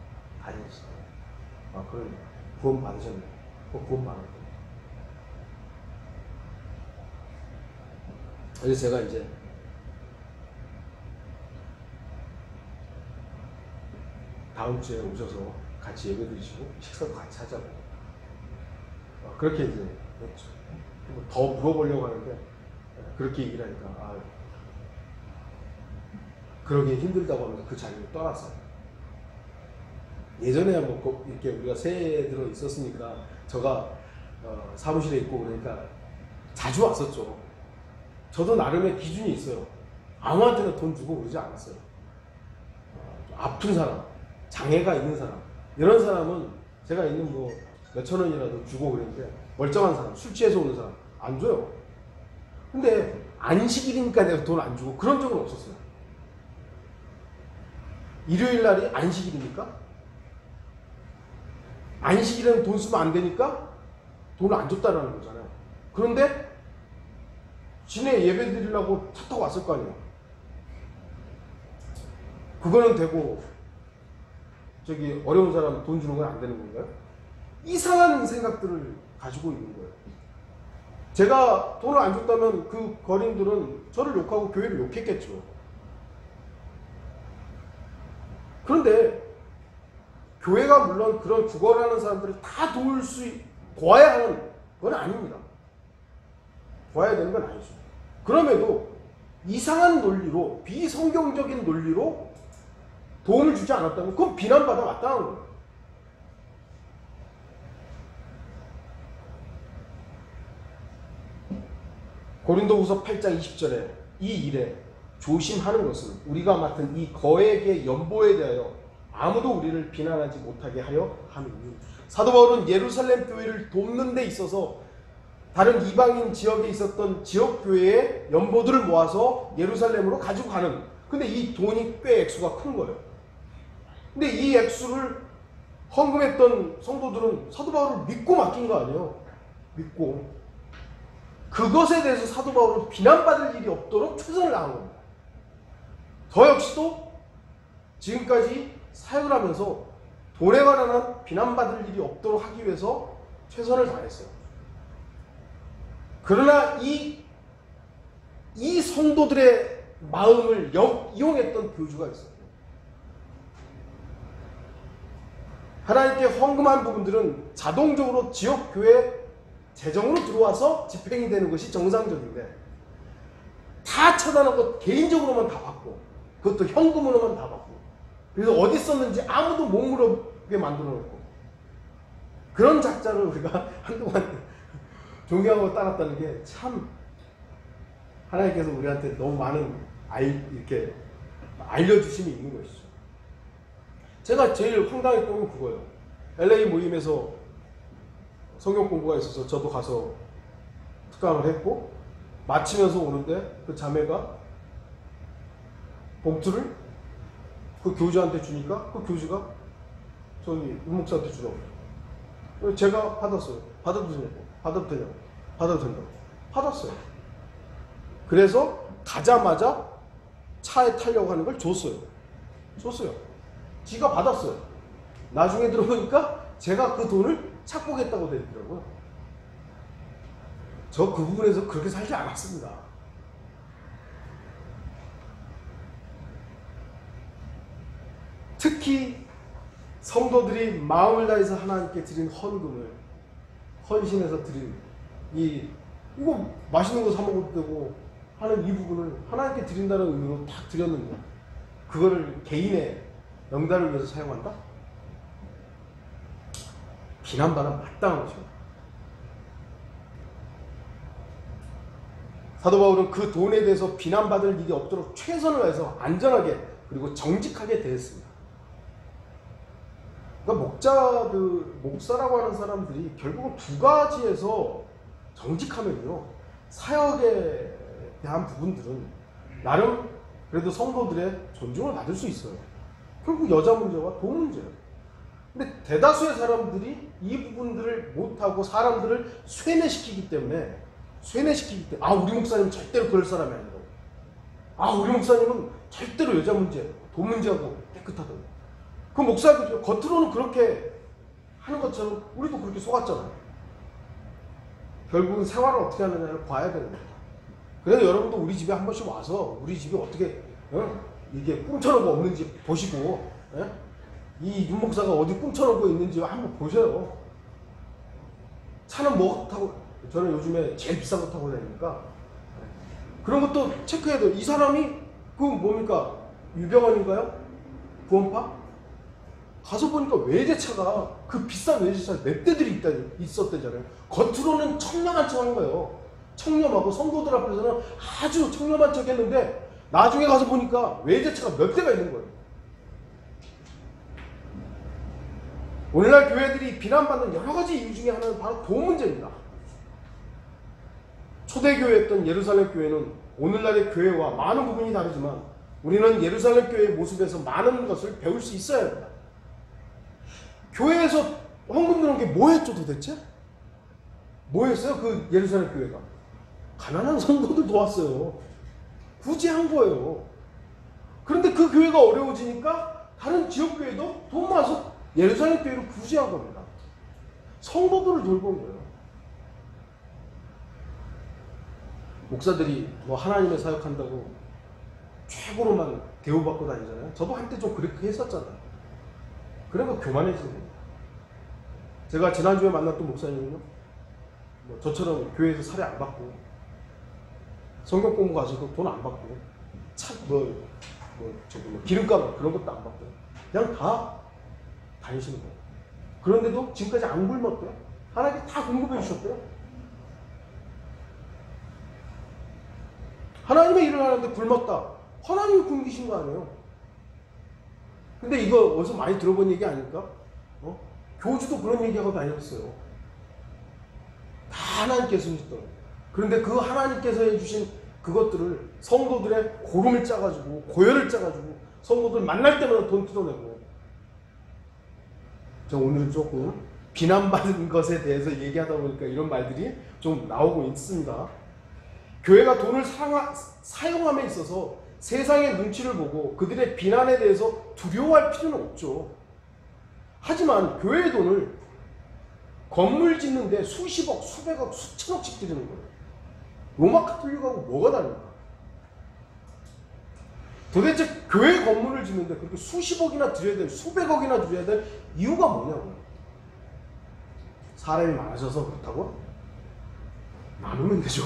다니시죠. 그럼 구원 받으셨나요? 구원 받았대요. 그래서 제가 이제 다음 주에 오셔서 같이 예배 드리시고 식사도 같이 하자고 그렇게 이제 했죠. 더 물어보려고 하는데 그렇게 얘기를 하니까 그러기 힘들다고 하면서 그 자리를 떠났어요. 예전에야 뭐 이렇게 우리가 새해 들어 있었으니까 저가 사무실에 있고 그러니까 자주 왔었죠. 저도 나름의 기준이 있어요. 아무한테나 돈 주고 그러지 않았어요. 아픈 사람, 장애가 있는 사람, 이런 사람은 제가 있는 뭐 몇천 원이라도 주고 그랬는데, 멀쩡한 사람, 술 취해서 오는 사람 안 줘요. 근데 안식일이니까 내가 돈 안 주고 그런 적은 없었어요. 일요일 날이 안식일입니까? 안식일에는 돈 쓰면 안 되니까 돈을 안 줬다라는 거잖아요. 그런데 지네 예배 드리려고 차 타고 왔을 거 아니에요. 그거는 되고 저기 어려운 사람 돈 주는 건 안 되는 건가요? 이상한 생각들을 가지고 있는 거예요. 제가 돈을 안 줬다면 그 거린들은 저를 욕하고 교회를 욕했겠죠. 그런데 교회가 물론 그런 죽어가는 사람들을 다 도와야 하는 건 아닙니다. 도와야 되는 건 아니죠. 그럼에도 이상한 논리로, 비성경적인 논리로 도움을 주지 않았다면 그건 비난받아 마땅한 거예요. 고린도후서 8장 20절에 이 일에 조심하는 것은 우리가 맡은 이 거액의 연보에 대하여 아무도 우리를 비난하지 못하게 하려 함이니. 사도 바울은 예루살렘 교회를 돕는 데 있어서 다른 이방인 지역에 있었던 지역 교회의 연보들을 모아서 예루살렘으로 가지고 가는, 근데 이 돈이 꽤 액수가 큰 거예요. 근데 이 액수를 헌금했던 성도들은 사도 바울을 믿고 맡긴 거 아니에요. 믿고 그것에 대해서 사도 바울은 비난받을 일이 없도록 최선을 다한 겁니다. 저 역시도 지금까지 사역을 하면서 돈에 관한 비난받을 일이 없도록 하기 위해서 최선을 다했어요. 그러나 이 성도들의 마음을 이용했던 교주가 있어요. 하나님께 헌금한 부분들은 자동적으로 지역교회 재정으로 들어와서 집행이 되는 것이 정상적인데, 다 차단하고 개인적으로만 다 받고, 그것도 현금으로만 다 받고, 그래서 어디 썼는지 아무도 못 물어보게 만들어 놓고, 그런 작자를 우리가 한동안 존경하고 따랐다는 게 참 하나님께서 우리한테 너무 많은 이렇게 알려주심이 있는 것이죠. 제가 제일 황당했던 건 그거예요. LA 모임에서 성경 공부가 있어서 저도 가서 특강을 했고, 마치면서 오는데 그 자매가 봉투를 그 교주한테 주니까 그 교주가 저기 윤 목사한테 주라고. 제가 받았어요. 받아도 되냐고. 받아도 되냐고. 받아도 된다고. 받았어요. 그래서 가자마자 차에 타려고 하는 걸 줬어요. 지가 받았어요. 나중에 들어보니까 제가 그 돈을 착복했다고 되더라고요. 저 그 부분에서 그렇게 살지 않았습니다. 특히 성도들이 마음을 다해서 하나님께 드린 헌금을 헌신해서 드린 이거 맛있는 거 사 먹어도 되고 하는 이 부분을 하나님께 드린다는 의미로 딱 드렸는데 그거를 개인의 영달을 위해서 사용한다? 비난받아 마땅한 것입니다. 사도 바울은 그 돈에 대해서 비난받을 일이 없도록 최선을 다해서 안전하게 그리고 정직하게 대했습니다. 그러니까 목사라고 하는 사람들이 결국은 두 가지에서 정직하면요, 사역에 대한 부분들은 나름 그래도 성도들의 존중을 받을 수 있어요. 결국 여자 문제와 돈 문제예요. 근데 대다수의 사람들이 이 부분들을 못하고 사람들을 쇠뇌시키기 때문에 우리 목사님은 절대로 그럴 사람이 아니라고. 우리 목사님은 절대로 여자 문제, 돈 문제하고 깨끗하다고. 그 목사들 겉으로는 그렇게 하는 것처럼 우리도 그렇게 속았잖아요. 결국은 생활을 어떻게 하느냐를 봐야 되는 거예요. 그래서 여러분도 우리 집에 한 번씩 와서 우리 집이 어떻게 이게 꿍쳐놓은 거 없는지 보시고, 이 윤 목사가 어디 꿍쳐놓은 거 있는지 한번 보세요. 차는 뭐 타고, 저는 요즘에 제일 비싼 거 타고 다니니까 그런 것도 체크해야 돼요. 이 사람이 그 뭡니까? 유병원인가요? 구원파? 가서 보니까 외제차가 그 비싼 외제차 몇 대들이 있었대잖아요. 겉으로는 청렴한 척 한 거예요. 청렴하고 성도들 앞에서는 아주 청렴한 척 했는데 나중에 가서 보니까 외제차가 몇 대가 있는 거예요. 오늘날 교회들이 비난받는 여러 가지 이유 중에 하나는 바로 돈 문제입니다. 초대교회였던 예루살렘 교회는 오늘날의 교회와 많은 부분이 다르지만 우리는 예루살렘 교회의 모습에서 많은 것을 배울 수 있어야 합니다. 교회에서 헌금 드는 게 뭐였죠 도대체? 뭐였어요? 그 예루살렘 교회가 가난한 성도들 도왔어요. 굳이 한 거예요. 그런데 그 교회가 어려워지니까 다른 지역 교회도 돈 모아서 예루살렘 교회를 굳이 한 겁니다. 성도들을 돌본 거예요. 목사들이 뭐 하나님의 사역한다고 최고로만 대우받고 다니잖아요. 저도 한때 좀 그렇게 했었잖아요. 그래서 교만해지는 겁니다. 제가 지난주에 만났던 목사님은요, 뭐 저처럼 교회에서 살이 안 받고 성경 공부 가서도 돈 안 받고 기름값 그런 것도 안 받고 그냥 다 다니시는 거예요. 그런데도 지금까지 안 굶었대요. 하나님께 다 공급해 주셨대요. 하나님의 일을 하는데 굶었다. 하나님이 굶기신 거 아니에요. 근데 이거 어디서 많이 들어본 얘기 아닙니까? 교주도 그런 얘기하고 다녔어요. 다 하나님께서 해주셨더라고요. 그런데 그 하나님께서 해주신 그것들을 성도들의 고름을 짜가지고 고열을 짜가지고 성도들 만날 때마다 돈 뜯어내고. 저 오늘은 조금 비난받은 것에 대해서 얘기하다 보니까 이런 말들이 좀 나오고 있습니다. 교회가 돈을 사용함에 있어서 세상의 눈치를 보고 그들의 비난에 대해서 두려워할 필요는 없죠. 하지만 교회의 돈을 건물 짓는데 수십억, 수백억, 수천억씩 드리는 거예요. 로마 카톨릭하고 뭐가 다릅니까? 도대체 교회 건물을 짓는데 그렇게 수십억이나 드려야 될, 수백억이나 드려야 될 이유가 뭐냐고요. 사람이 많아져서 그렇다고? 나누면 되죠.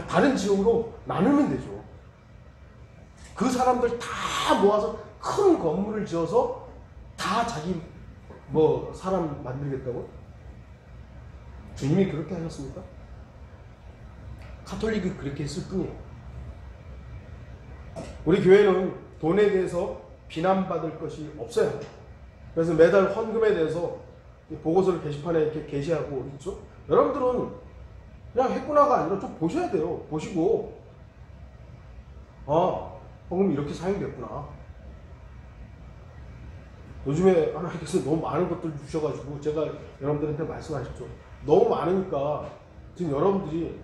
다른 지역으로 나누면 되죠. 그 사람들 다 모아서 큰 건물을 지어서 다 자기 사람 만들겠다고? 주님이 그렇게 하셨습니까? 카톨릭이 그렇게 했을 뿐이에요. 우리 교회는 돈에 대해서 비난받을 것이 없어야 합니다. 그래서 매달 헌금에 대해서 이 보고서를 게시판에 이렇게 게시하고 있죠. 여러분들은 그냥 했구나가 아니라 좀 보셔야 돼요. 보시고 헌금이 이렇게 사용됐구나. 요즘에 하나님께서 너무 많은 것들 주셔가지고 제가 여러분들한테 말씀하셨죠. 너무 많으니까 지금 여러분들이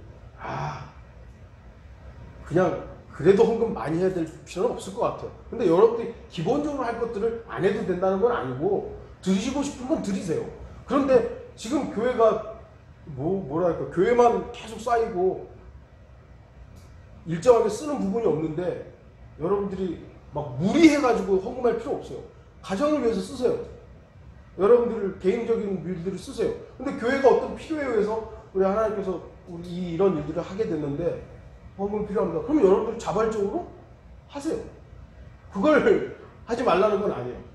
그냥 그래도 헌금 많이 해야 될 필요는 없을 것 같아요. 근데 여러분들이 기본적으로 할 것들을 안 해도 된다는 건 아니고 드리시고 싶은 건 드리세요. 그런데 지금 교회가 뭐랄까 교회만 계속 쌓이고 일정하게 쓰는 부분이 없는데 여러분들이 막 무리해가지고 헌금할 필요 없어요. 가정을 위해서 쓰세요. 여러분들 개인적인 일들을 쓰세요. 근데 교회가 어떤 필요에 의해서 우리 하나님께서 우리 이런 일들을 하게 됐는데 헌금 필요합니다. 그럼 여러분들 자발적으로 하세요. 그걸 하지 말라는 건 아니에요.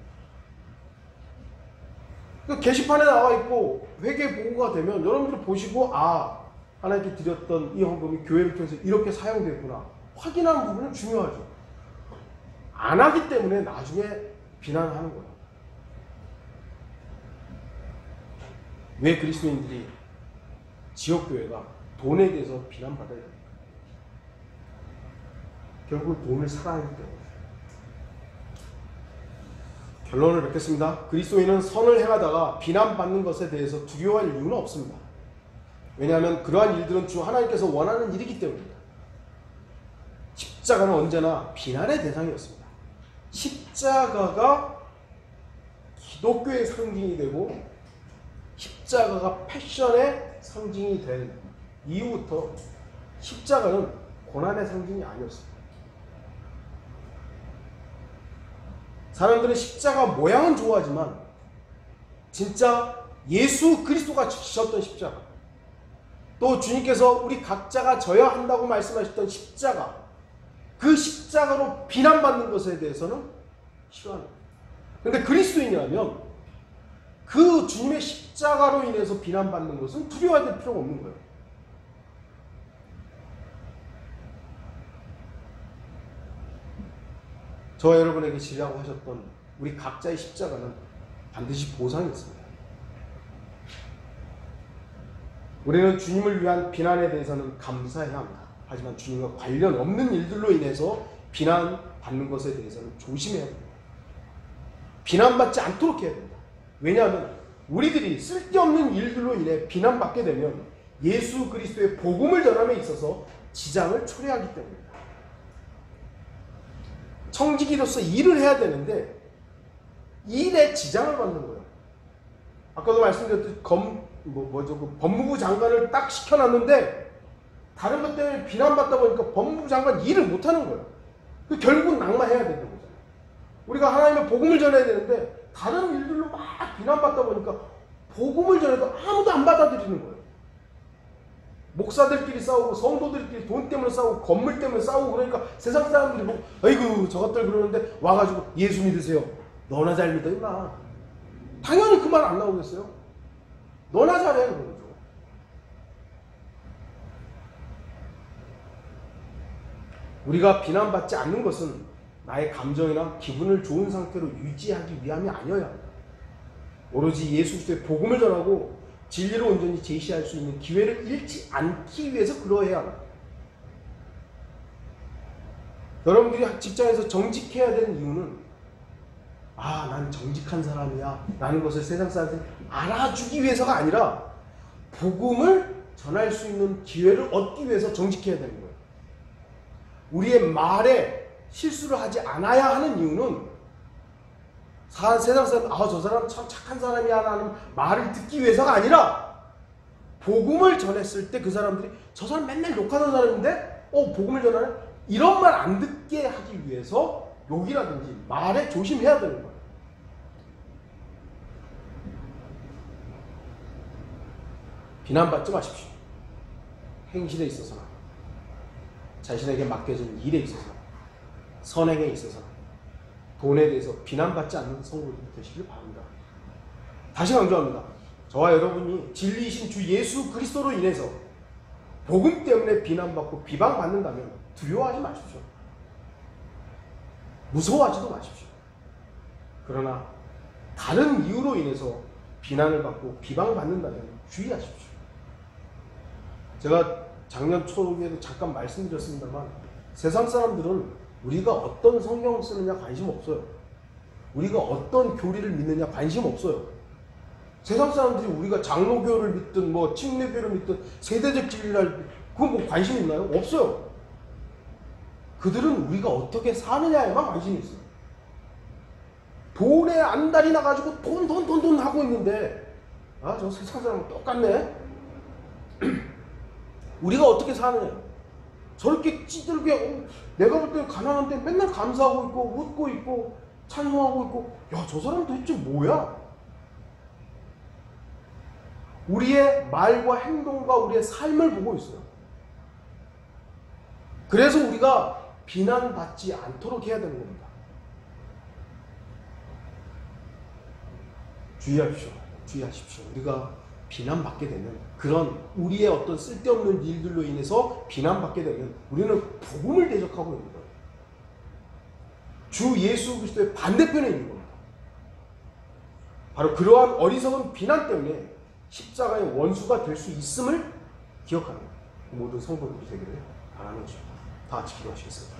그러니까 게시판에 나와 있고 회계 보고가 되면 여러분들이 보시고 하나님께 드렸던 이 헌금이 교회를 통해서 이렇게 사용됐구나 확인하는 부분은 중요하죠. 안 하기 때문에 나중에 비난하는 거예요. 왜 그리스도인들이 지역교회가 돈에 대해서 비난받아야 됩니까? 결국 돈을 사랑하기 때문에. 결론을 맺겠습니다. 그리스도인은 선을 행하다가 비난받는 것에 대해서 두려워할 이유는 없습니다. 왜냐하면 그러한 일들은 주 하나님께서 원하는 일이기 때문입니다. 십자가는 언제나 비난의 대상이었습니다. 십자가가 기독교의 상징이 되고 십자가가 패션의 상징이 된 이후부터 십자가는 고난의 상징이 아니었습니다. 사람들은 십자가 모양은 좋아하지만 진짜 예수 그리스도가 지셨던 십자가, 또 주님께서 우리 각자가 져야 한다고 말씀하셨던 십자가, 그 십자가로 비난받는 것에 대해서는 싫어합니다. 그런데 그리스도인이라면 그 주님의 십자가로 인해서 비난받는 것은 두려워할 필요가 없는 거예요. 저와 여러분에게 지라고 하셨던 우리 각자의 십자가는 반드시 보상이 있습니다. 우리는 주님을 위한 비난에 대해서는 감사해야 합니다. 하지만 주님과 관련 없는 일들로 인해서 비난받는 것에 대해서는 조심해야 됩니다. 비난받지 않도록 해야 됩니다. 왜냐하면 우리들이 쓸데없는 일들로 인해 비난받게 되면 예수 그리스도의 복음을 전함에 있어서 지장을 초래하기 때문입니다. 청지기로서 일을 해야 되는데 일에 지장을 받는 거예요. 아까도 말씀드렸듯이 그 법무부 장관을 딱 시켜놨는데 다른 것 때문에 비난받다 보니까 법무부 장관 일을 못하는 거예요. 결국은 낙마해야 되는 거잖아요. 우리가 하나님의 복음을 전해야 되는데 다른 일들로 막 비난받다 보니까 복음을 전해도 아무도 안 받아들이는 거예요. 목사들끼리 싸우고 성도들끼리 돈 때문에 싸우고 건물 때문에 싸우고 그러니까 세상 사람들이 뭐 아이고 저것들 그러는데 와가지고 예수 믿으세요. 너나 잘 믿어 임마. 당연히 그 말 안 나오겠어요. 너나 잘해 그런 거죠. 우리가 비난받지 않는 것은 나의 감정이나 기분을 좋은 상태로 유지하기 위함이 아니어야 합니다. 오로지 예수 그리스도의 복음을 전하고 진리로 온전히 제시할 수 있는 기회를 잃지 않기 위해서 그러해야 합니다. 여러분들이 직장에서 정직해야 되는 이유는 난 정직한 사람이야 라는 것을 세상 사람들이 알아주기 위해서가 아니라 복음을 전할 수 있는 기회를 얻기 위해서 정직해야 되는 거예요. 우리의 말에 실수를 하지 않아야 하는 이유는 세상 사람, 저 사람 참 착한 사람이야 라는 말을 듣기 위해서가 아니라 복음을 전했을 때 그 사람들이 저 사람 맨날 욕하는 사람인데 복음을 전하네? 이런 말 안 듣게 하기 위해서 욕이라든지 말에 조심해야 되는 거예요. 비난받지 마십시오. 행실에 있어서나 자신에게 맡겨진 일에 있어서나 선행에 있어서나 돈에 대해서 비난받지 않는 성도들이 되시길 바랍니다. 다시 강조합니다. 저와 여러분이 진리이신 주 예수 그리스도로 인해서 복음 때문에 비난받고 비방받는다면 두려워하지 마십시오. 무서워하지도 마십시오. 그러나 다른 이유로 인해서 비난을 받고 비방받는다면 주의하십시오. 제가 작년 초에도 잠깐 말씀드렸습니다만 세상 사람들은 우리가 어떤 성경을 쓰느냐 관심 없어요. 우리가 어떤 교리를 믿느냐 관심 없어요. 세상 사람들이 우리가 장로교를 믿든 뭐 침례교를 믿든 세대적 진리를 그건 뭐 관심 있나요? 없어요. 그들은 우리가 어떻게 사느냐에만 관심이 있어요. 돈에 안달이 나가지고 돈 하고 있는데 아, 저 세상 사람은 똑같네. 우리가 어떻게 사느냐. 저렇게 찌들게 내가 볼 때 가난한데 맨날 감사하고 있고 웃고 있고 찬송하고 있고 야, 저 사람 도대체 뭐야? 우리의 말과 행동과 우리의 삶을 보고 있어요. 그래서 우리가 비난받지 않도록 해야 되는 겁니다. 주의하십시오. 우리가 비난받게 되면 그런 우리의 어떤 쓸데없는 일들로 인해서 비난받게 되면 우리는 복음을 대적하고 있는 거예요. 주 예수 그리스도의 반대편에 있는 겁니다. 바로 그러한 어리석은 비난 때문에 십자가의 원수가 될 수 있음을 기억하는 모든 성도들이 되기를 바라는 것입니다. 다 같이 기도하시겠습니다.